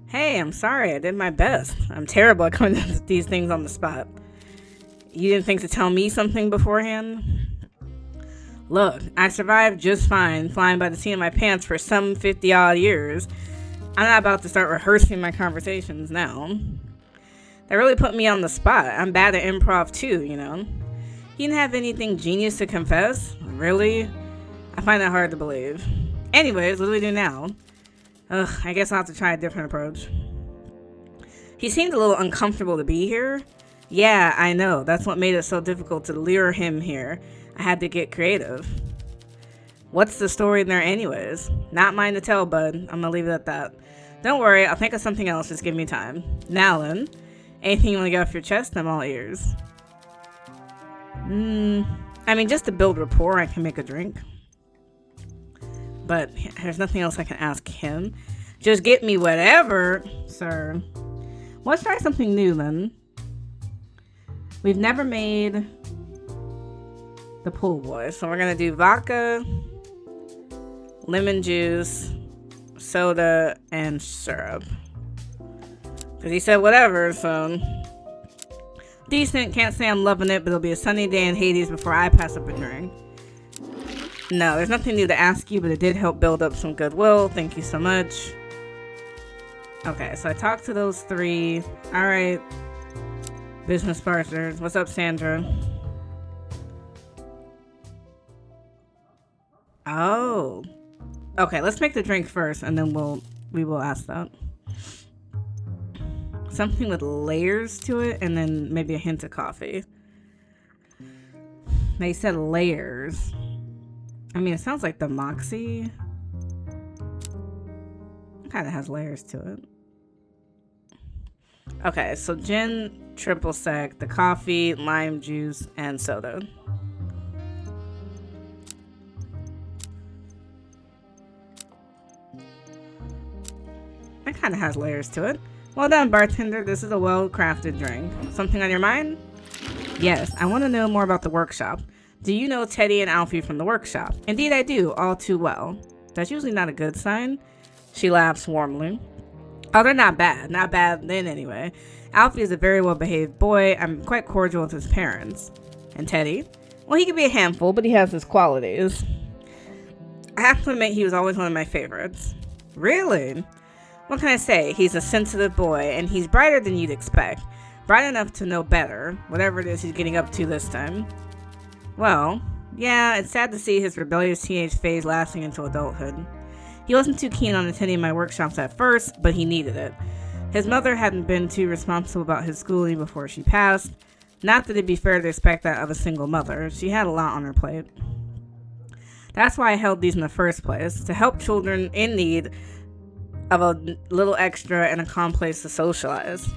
Hey, I'm sorry. I did my best. I'm terrible at coming to these things on the spot. You didn't think to tell me something beforehand? Look, I survived just fine flying by the seat of my pants for some 50-odd years. I'm not about to start rehearsing my conversations now. That really put me on the spot. I'm bad at improv too, you know. You didn't have anything genius to confess? Really? I find that hard to believe. Anyways, what do we do now? Ugh, I guess I'll have to try a different approach. He seemed a little uncomfortable to be here. Yeah, I know. That's what made it so difficult to lure him here. I had to get creative. What's the story there anyways? Not mine to tell, bud. I'm gonna leave it at that. Don't worry, I'll think of something else. Just give me time. Now then, anything you want to get off your chest? I'm all ears. I mean, just to build rapport, I can make a drink. But there's nothing else I can ask him. Just get me whatever, sir. Let's try something new then. We've never made the pool boy, so we're gonna do vodka, lemon juice, soda, and syrup. Because he said whatever, so decent. Can't say I'm loving it, but it'll be a sunny day in Hades before I pass up a drink. No, there's nothing new to ask you, but it did help build up some goodwill. Thank you so much. Okay, so I talked to those three. All right, business partners. What's up, Sandra? Oh, okay. Let's make the drink first, and then we will ask that. Something with layers to it, and then maybe a hint of coffee. They said layers. I mean, it sounds like the Moxie. Kind of has layers to it. Okay, so gin, triple sec, the coffee, lime juice, and soda. It kind of has layers to it. Well done, bartender. This is a well-crafted drink. Something on your mind? Yes, I want to know more about the workshop. Do you know Teddy and Alfie from the workshop? Indeed I do, all too well. That's usually not a good sign. She laughs warmly. Oh, they're not bad. Not bad then anyway. Alfie is a very well-behaved boy. I'm quite cordial with his parents. And Teddy? Well, he can be a handful, but he has his qualities. I have to admit he was always one of my favorites. Really? What can I say? He's a sensitive boy, and he's brighter than you'd expect. Bright enough to know better, whatever it is he's getting up to this time. Well, yeah, it's sad to see his rebellious teenage phase lasting until adulthood. He wasn't too keen on attending my workshops at first, but he needed it. His mother hadn't been too responsible about his schooling before she passed. Not that it'd be fair to expect that of a single mother. She had a lot on her plate. That's why I held these in the first place, to help children in need of a little extra and a calm place to socialize.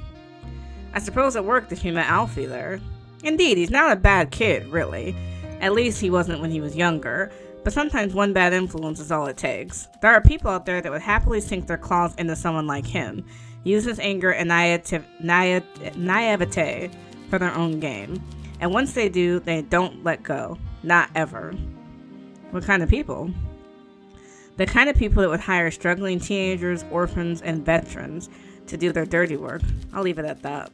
I suppose it worked if you met Alfie there. Indeed, he's not a bad kid, really. At least he wasn't when he was younger. But sometimes one bad influence is all it takes. There are people out there that would happily sink their claws into someone like him, use his anger and naivete for their own gain. And once they do, they don't let go. Not ever. What kind of people? The kind of people that would hire struggling teenagers, orphans, and veterans to do their dirty work. I'll leave it at that.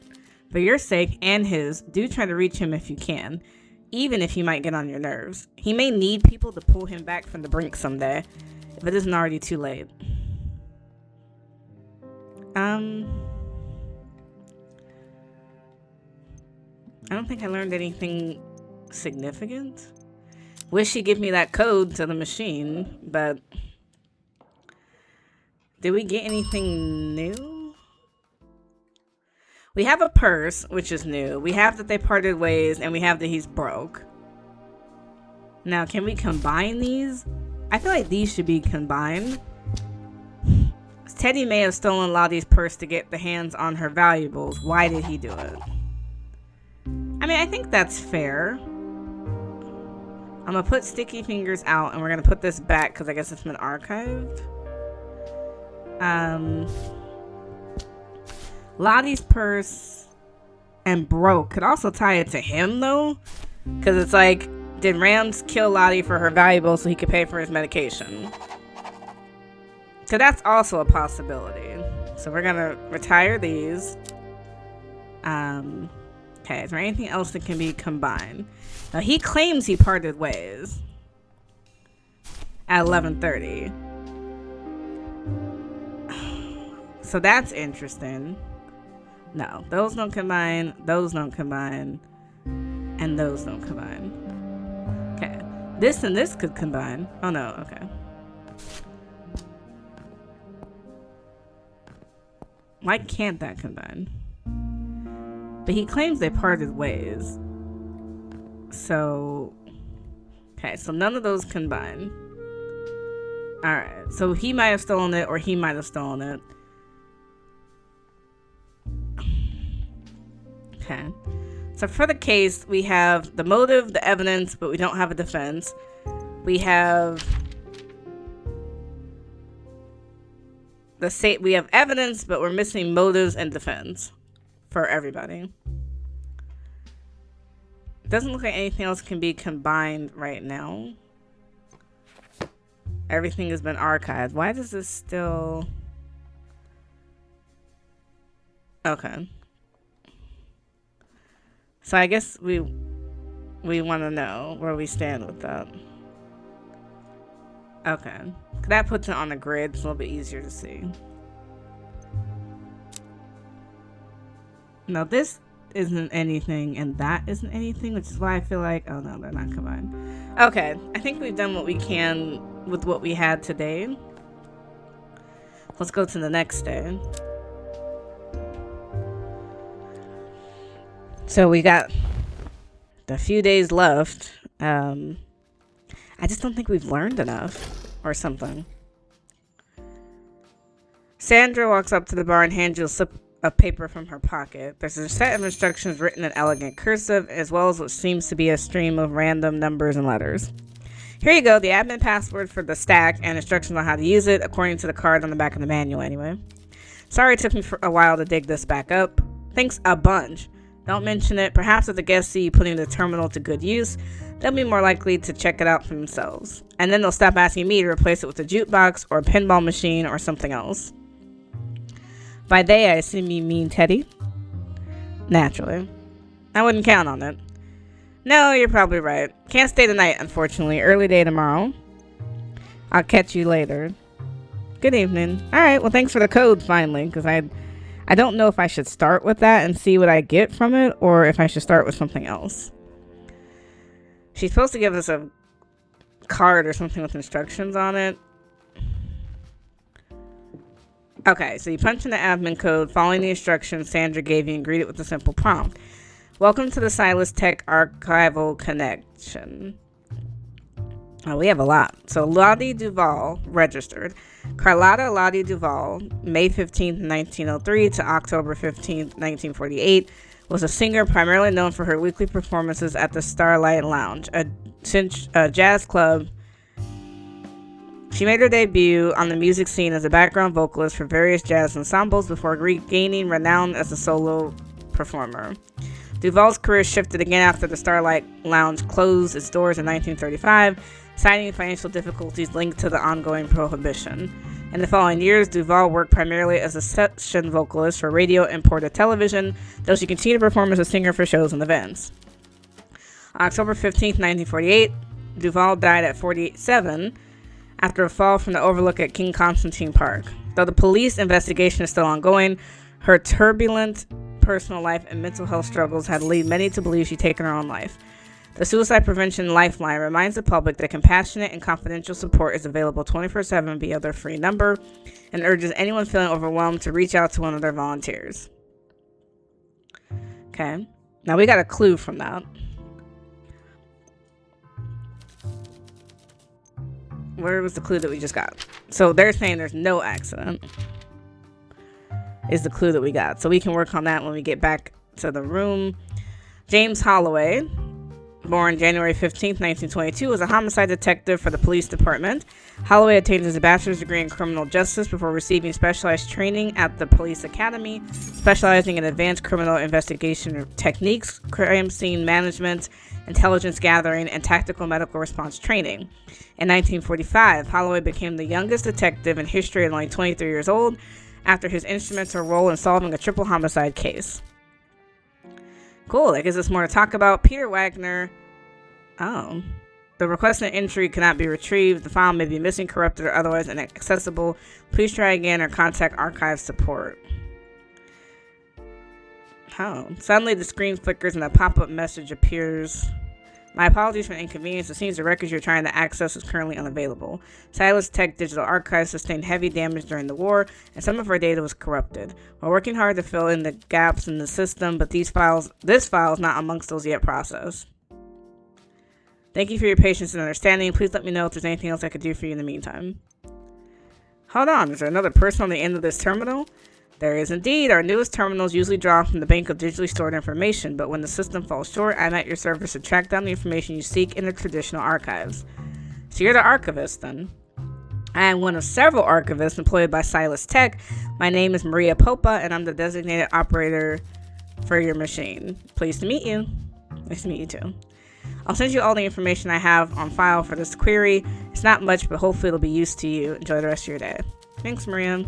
For your sake and his, do try to reach him if you can, even if he might get on your nerves. He may need people to pull him back from the brink someday, if it isn't already too late. I don't think I learned anything significant. Wish he'd give me that code to the machine, but did we get anything new? We have a purse, which is new. We have that they parted ways, and we have that he's broke. Now, can we combine these? I feel like these should be combined. Teddy may have stolen Lottie's purse to get the hands on her valuables. Why did he do it? I mean, I think that's fair. I'm gonna put Sticky Fingers out, and we're gonna put this back because I guess it's been archived. Lottie's purse and broke could also tie it to him though, because it's like, did Rams kill Lottie for her valuables so he could pay for his medication? So that's also a possibility. So we're gonna retire these. Okay, is there anything else that can be combined? Now he claims he parted ways at 11:30. So that's interesting. No, those don't combine, those don't combine, and those don't combine. Okay, this and this could combine. Oh no, okay. Why can't that combine? But he claims they parted ways. So, okay, so none of those combine. Alright, so he might have stolen it or he might have stolen it. Okay. So for the case, we have the motive, the evidence, but we don't have a defense. We have we have evidence, but we're missing motives and defense for everybody. Doesn't look like anything else can be combined right now. Everything has been archived. Why does this still... Okay. So I guess we want to know where we stand with that. Okay. That puts it on the grid. It's a little bit easier to see. Now this isn't anything and that isn't anything, which is why I feel like, oh no, they're not combined. Okay. I think we've done what we can with what we had today. Let's go to the next day. So we got a few days left. I just don't think we've learned enough or something. Sandra walks up to the bar and hands you a slip of paper from her pocket. There's a set of instructions written in elegant cursive, as well as what seems to be a stream of random numbers and letters. Here you go, the admin password for the stack and instructions on how to use it, according to the card on the back of the manual anyway. Sorry it took me a while to dig this back up. Thanks a bunch. Don't mention it. Perhaps if the guests see you putting the terminal to good use, they'll be more likely to check it out for themselves. And then they'll stop asking me to replace it with a jukebox or a pinball machine or something else. By they, I assume you mean Teddy? Naturally. I wouldn't count on it. No, you're probably right. Can't stay tonight, unfortunately. Early day tomorrow. I'll catch you later. Good evening. Alright, well thanks for the code finally, because I don't know if I should start with that and see what I get from it, or if I should start with something else. She's supposed to give us a card or something with instructions on it. Okay, so you punch in the admin code, following the instructions Sandra gave you, and greet it with a simple prompt. Welcome to the Silas Tech Archival Connection. Oh, we have a lot. So Lottie Duval registered. Carlotta Lottie Duval, May 15th, 1903 to October 15th, 1948, was a singer primarily known for her weekly performances at the Starlight Lounge, a jazz club. She made her debut on the music scene as a background vocalist for various jazz ensembles before gaining renown as a solo performer. Duval's career shifted again after the Starlight Lounge closed its doors in 1935, citing financial difficulties linked to the ongoing prohibition. In the following years, Duval worked primarily as a session vocalist for radio and ported television, though she continued to perform as a singer for shows and events. On October 15, 1948, Duval died at 47 after a fall from the overlook at King Constantine Park. Though the police investigation is still ongoing, her turbulent personal life and mental health struggles had led many to believe she'd taken her own life. The Suicide Prevention Lifeline reminds the public that compassionate and confidential support is available 24/7 via their free number, and urges anyone feeling overwhelmed to reach out to one of their volunteers. Okay, now we got a clue from that. Where was the clue that we just got? So they're saying there's no accident, is the clue that we got. So we can work on that when we get back to the room. James Holloway, born January 15th, 1922, was a homicide detective for the police department. Holloway obtained his bachelor's degree in criminal justice before receiving specialized training at the police academy, specializing in advanced criminal investigation techniques, crime scene management, intelligence gathering, and tactical medical response training. In 1945, Holloway became the youngest detective in history at only 23 years old, after his instrumental role in solving a triple homicide case. Cool, that gives us more to talk about. Peter Wagner. Oh. The requested entry cannot be retrieved. The file may be missing, corrupted, or otherwise inaccessible. Please try again or contact archive support. Oh. Suddenly the screen flickers and a pop-up message appears My apologies for the inconvenience. It seems the records you're trying to access is currently unavailable. Silas Tech Digital Archive sustained heavy damage during the war, and some of our data was corrupted. We're working hard to fill in the gaps in the system, but this file is not amongst those yet processed. Thank you for your patience and understanding. Please let me know if there's anything else I could do for you in the meantime. Hold on, is there another person on the end of this terminal? There is indeed. Our newest terminals usually draw from the bank of digitally stored information, but when the system falls short, I'm at your service to track down the information you seek in the traditional archives. So you're the archivist, then. I am one of several archivists employed by Silas Tech. My name is Maria Popa, and I'm the designated operator for your machine. Pleased to meet you. Nice to meet you, too. I'll send you all the information I have on file for this query. It's not much, but hopefully it'll be used to you. Enjoy the rest of your day. Thanks, Maria.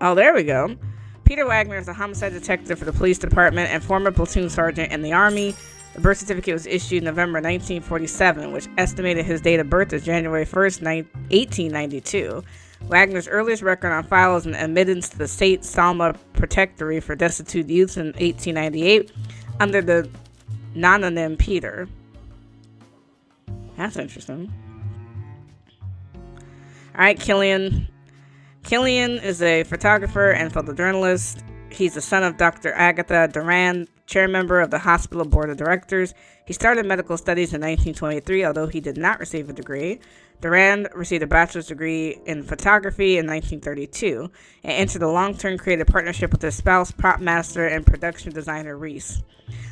Oh, there we go. Peter Wagner is a homicide detective for the police department and former platoon sergeant in the Army. The birth certificate was issued November 1947, which estimated his date of birth as January 1st, 1892. Wagner's earliest record on file is an admittance to the state Salma Protectory for destitute youths in 1898 under the nononym Peter. That's interesting. Alright, Killian. Killian is a photographer and photojournalist. He's the son of Dr. Agatha Durand, chairmember of the hospital board of directors. He started medical studies in 1923, although he did not receive a degree. Durand received a bachelor's degree in photography in 1932 and entered a long-term creative partnership with his spouse, prop master and production designer Reese.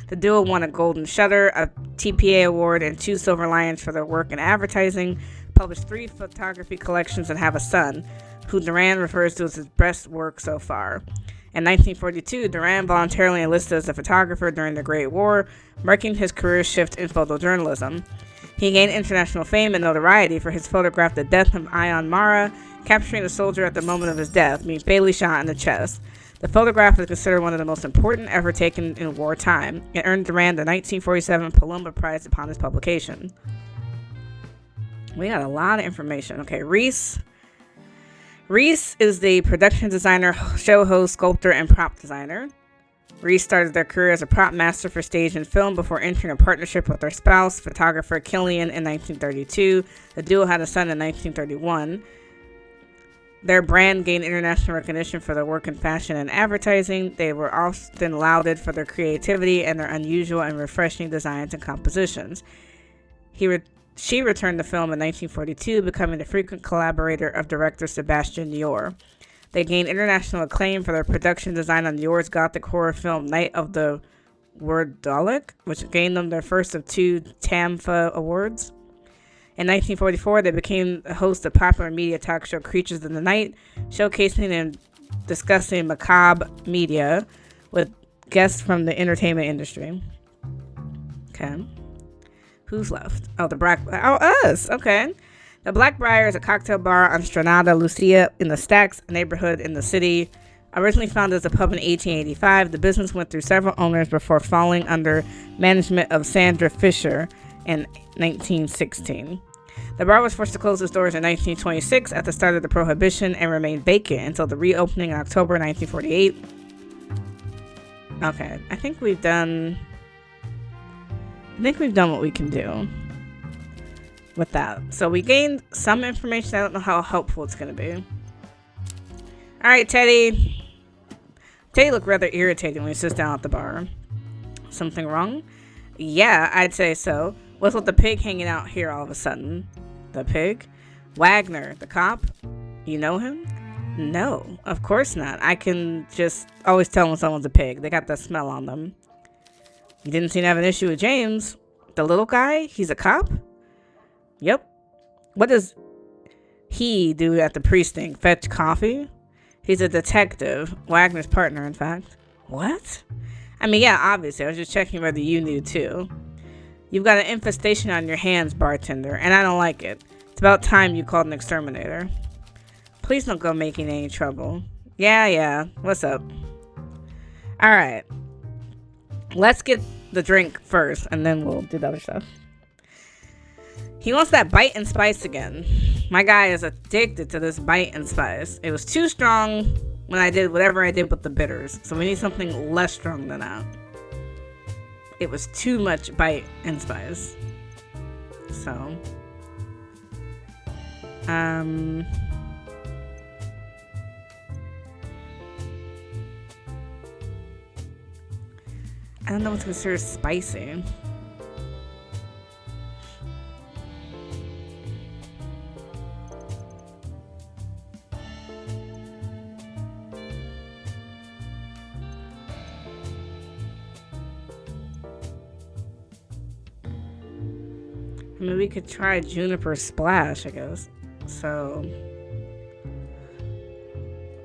The duo won a Golden Shutter, a TPA award, and 2 Silver Lions for their work in advertising, published 3 photography collections, and have a son, who Durand refers to as his best work so far. In 1942, Durand voluntarily enlisted as a photographer during the Great War, marking his career shift in photojournalism. He gained international fame and notoriety for his photograph The Death of Ion Mara, capturing the soldier at the moment of his death, being fatally shot in the chest. The photograph is considered one of the most important ever taken in wartime. It earned Durand the 1947 Palumbo Prize upon its publication. We got a lot of information. Okay, Reese is the production designer, show host, sculptor, and prop designer. Reese started their career as a prop master for stage and film before entering a partnership with their spouse, photographer Killian, in 1932. The duo had a son in 1931. Their brand gained international recognition for their work in fashion and advertising. They were often lauded for their creativity and their unusual and refreshing designs and compositions. She returned to film in 1942, becoming the frequent collaborator of director Sebastian Lior. They gained international acclaim for their production design on Lior's gothic horror film Night of the Werdolic, which gained them their first of 2 TAMFA awards. In 1944, they became the host of popular media talk show Creatures in the Night, showcasing and discussing macabre media with guests from the entertainment industry. Okay. Who's left? Oh, us. Okay. The Blackbriar is a cocktail bar on Strada Lucia in the Stacks neighborhood in the city. Originally founded as a pub in 1885, the business went through several owners before falling under management of Sandra Fisher in 1916. The bar was forced to close its doors in 1926 at the start of the Prohibition and remained vacant until the reopening in October 1948. Okay, I think we've done what we can do with that. So we gained some information. I don't know how helpful it's going to be. All right, Teddy. Teddy looked rather irritated when he sits down at the bar. Something wrong? Yeah, I'd say so. What's with the pig hanging out here all of a sudden? The pig? Wagner, the cop? You know him? No, of course not. I can just always tell when someone's a pig. They got that smell on them. You didn't seem to have an issue with James. The little guy? He's a cop? Yep. What does he do at the precinct? Fetch coffee? He's a detective. Wagner's partner, in fact. What? I mean, yeah, obviously. I was just checking whether you knew, too. You've got an infestation on your hands, bartender, and I don't like it. It's about time you called an exterminator. Please don't go making any trouble. Yeah. What's up? Alright. Let's get the drink first, and then we'll do the other stuff. He wants that bite and spice again. My guy is addicted to this bite and spice. It was too strong when I did whatever I did with the bitters, so we need something less strong than that. It was too much bite and spice. So, I don't know what's considered spicy. I mean, we could try juniper splash, I guess. So,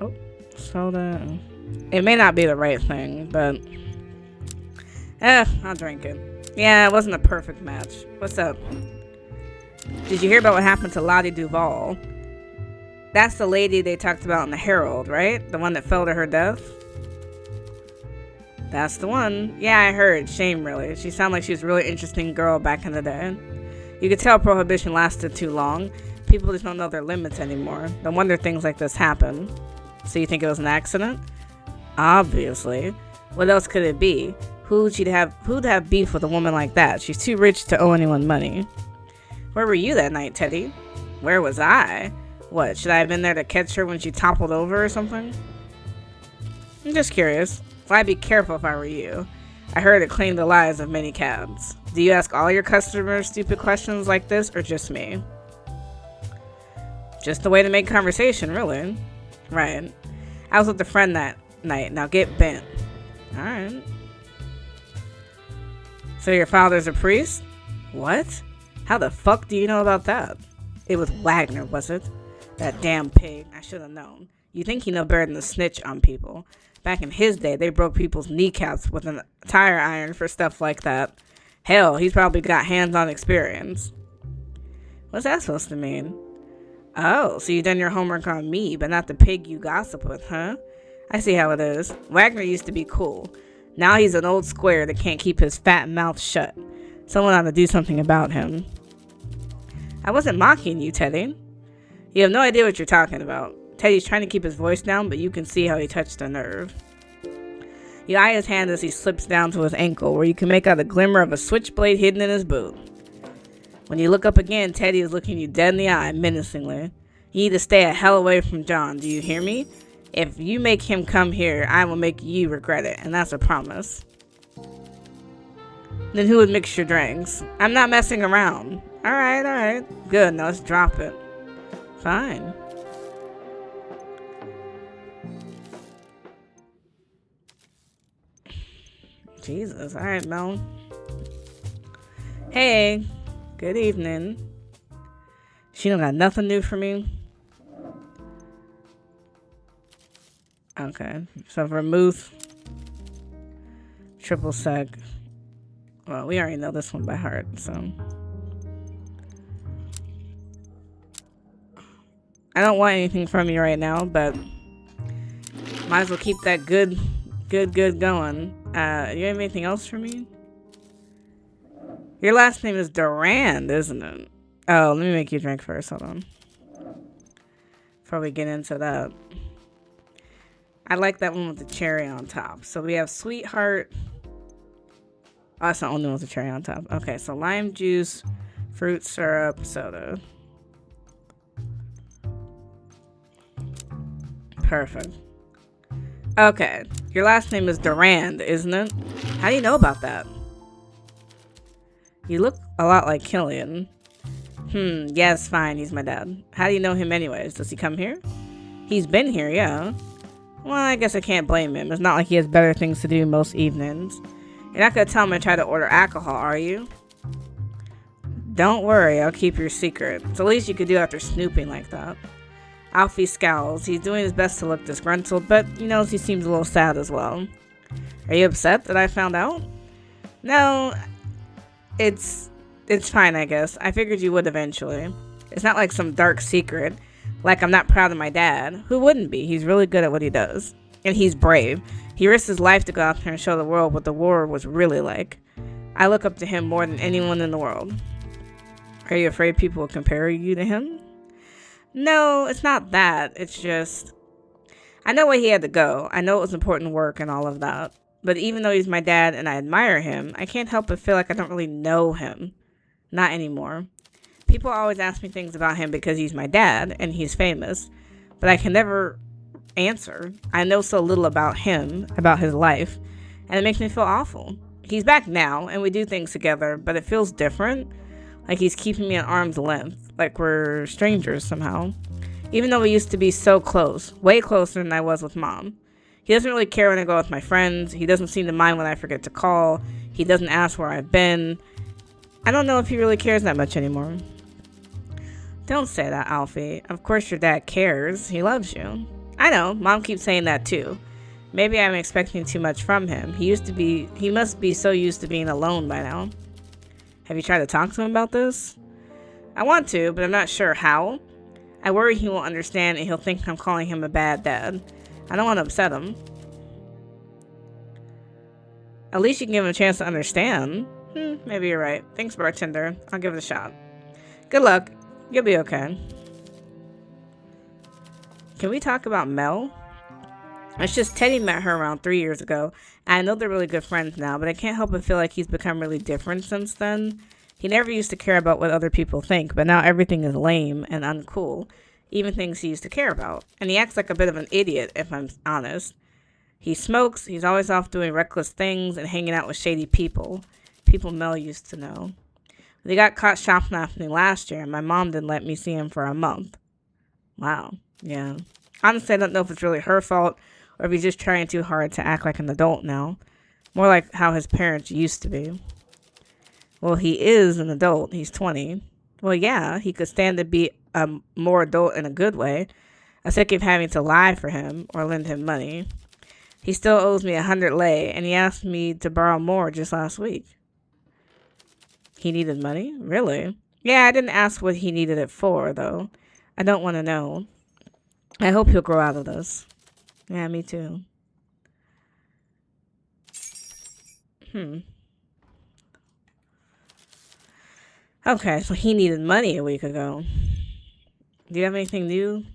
oh, soda. It may not be the right thing, but I'll drink it. Yeah, it wasn't a perfect match. What's up? Did you hear about what happened to Lottie Duvall? That's the lady they talked about in the Herald, right? The one that fell to her death? That's the one. Yeah, I heard. Shame, really. She sounded like she was a really interesting girl back in the day. You could tell Prohibition lasted too long. People just don't know their limits anymore. No wonder things like this happen. So you think it was an accident? Obviously. What else could it be? Who'd have beef with a woman like that? She's too rich to owe anyone money. Where were you that night, Teddy? Where was I? What, should I have been there to catch her when she toppled over or something? I'm just curious. Well, I'd be careful if I were you. I heard it claimed the lives of many cabs. Do you ask all your customers stupid questions like this, or just me? Just a way to make conversation, really. Right. I was with a friend that night. Now get bent. Alright. So your father's a priest? What? How the fuck do you know about that? It was Wagner, was it? That damn pig. I should have known. You think you know better than to snitch on people. Back in his day, they broke people's kneecaps with a tire iron for stuff like that. Hell, he's probably got hands-on experience. What's that supposed to mean? Oh, so you done your homework on me, but not the pig you gossip with, huh? I see how it is. Wagner used to be cool. Now he's an old square that can't keep his fat mouth shut. Someone ought to do something about him. I wasn't mocking you, Teddy. You have no idea what you're talking about. Teddy's trying to keep his voice down, but you can see how he touched a nerve. You eye his hand as he slips down to his ankle, where you can make out a glimmer of a switchblade hidden in his boot. When you look up again, Teddy is looking you dead in the eye, menacingly. You need to stay a hell away from John, do you hear me? If you make him come here, I will make you regret it, and that's a promise. Then who would mix your drinks? I'm not messing around. Alright. Good, now let's drop it. Fine. Jesus, alright, Mel. Hey, good evening. She don't got nothing new for me. Okay, so vermouth, triple sec. Well, we already know this one by heart, so. I don't want anything from you right now, but might as well keep that good going. You have anything else for me? Your last name is Durand, isn't it? Oh, let me make you drink first. Hold on. Before we get into that. I like that one with the cherry on top. So we have Sweetheart. Oh, that's the only one with the cherry on top. Okay, so lime juice, fruit syrup, soda. Perfect. Okay, your last name is Durand, isn't it? How do you know about that? You look a lot like Killian. Yeah, it's fine. He's my dad. How do you know him anyways? Does he come here? He's been here, yeah. Well, I guess I can't blame him. It's not like he has better things to do most evenings. You're not gonna tell him I try to order alcohol, are you? Don't worry, I'll keep your secret. It's the least you could do after snooping like that. Alfie scowls. He's doing his best to look disgruntled, but he knows he seems a little sad as well. Are you upset that I found out? No, it's fine, I guess. I figured you would eventually. It's not like some dark secret. Like I'm not proud of my dad. Who wouldn't be? He's really good at what he does. And he's brave. He risked his life to go out there and show the world what the war was really like. I look up to him more than anyone in the world. Are you afraid people will compare you to him? No, it's not that. It's just, I know why he had to go. I know it was important work and all of that. But even though he's my dad and I admire him, I can't help but feel like I don't really know him. Not anymore. People always ask me things about him because he's my dad and he's famous, but I can never answer. I know so little about him, about his life, and it makes me feel awful. He's back now, and we do things together, but it feels different. Like he's keeping me at arm's length, like we're strangers somehow. Even though we used to be so close, way closer than I was with Mom. He doesn't really care when I go with my friends. He doesn't seem to mind when I forget to call. He doesn't ask where I've been. I don't know if he really cares that much anymore. Don't say that, Alfie. Of course your dad cares. He loves you. I know, Mom keeps saying that too. Maybe I'm expecting too much from him. He must be so used to being alone by now. Have you tried to talk to him about this? I want to, but I'm not sure how. I worry he won't understand and he'll think I'm calling him a bad dad. I don't want to upset him. At least you can give him a chance to understand. Maybe you're right. Thanks, bartender. I'll give it a shot. Good luck. You'll be okay. Can we talk about Mel? It's just Teddy met her around 3 years ago. I know they're really good friends now, but I can't help but feel like he's become really different since then. He never used to care about what other people think, but now everything is lame and uncool. Even things he used to care about. And he acts like a bit of an idiot, if I'm honest. He smokes, he's always off doing reckless things and hanging out with shady people. People Mel used to know. They got caught shoplifting last year, and my mom didn't let me see him for a month. Wow, yeah. Honestly, I don't know if it's really her fault, or if he's just trying too hard to act like an adult now. More like how his parents used to be. Well, he is an adult. He's 20. Well, yeah, he could stand to be more adult in a good way. I'm sick of having to lie for him or lend him money. He still owes me 100 lei, and he asked me to borrow more just last week. He needed money? Really? Yeah, I didn't ask what he needed it for, though. I don't want to know. I hope he'll grow out of this. Yeah, me too. Okay, so he needed money a week ago. Do you have anything new?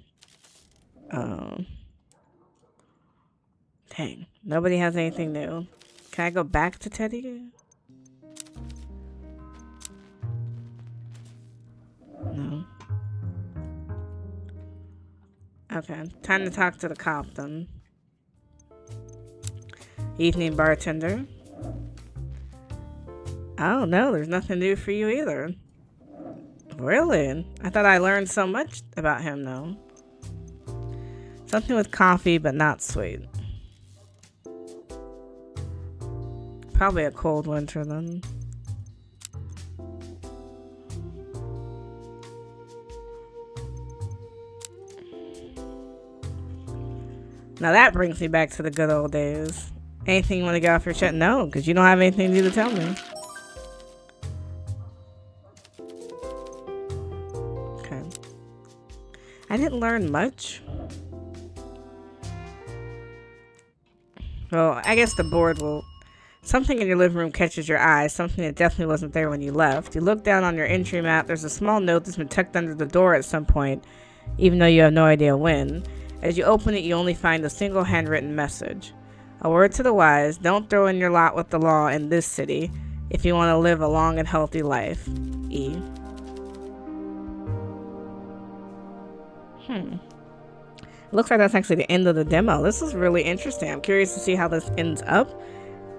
Dang, nobody has anything new. Can I go back to Teddy? No. Okay, time to talk to the cop then. Evening, bartender. Oh no, there's nothing new for you either. Really? I thought I learned so much about him though. Something with coffee, but not sweet. Probably a cold winter then. Now that brings me back to the good old days. Anything you want to get off your chest? No, because you don't have anything new to tell me. Okay. I didn't learn much. Well, I guess the board will... Something in your living room catches your eye, something that definitely wasn't there when you left. You look down on your entry map, there's a small note that's been tucked under the door at some point, even though you have no idea when. As you open it, you only find a single handwritten message. A word to the wise, don't throw in your lot with the law in this city if you want to live a long and healthy life. E. It looks like that's actually the end of the demo. This is really interesting. I'm curious to see how this ends up.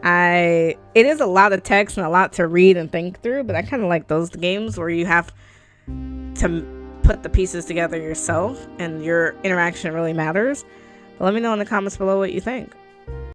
It is a lot of text and a lot to read and think through, but I kind of like those games where you have to put the pieces together yourself and your interaction really matters. But let me know in the comments below what you think.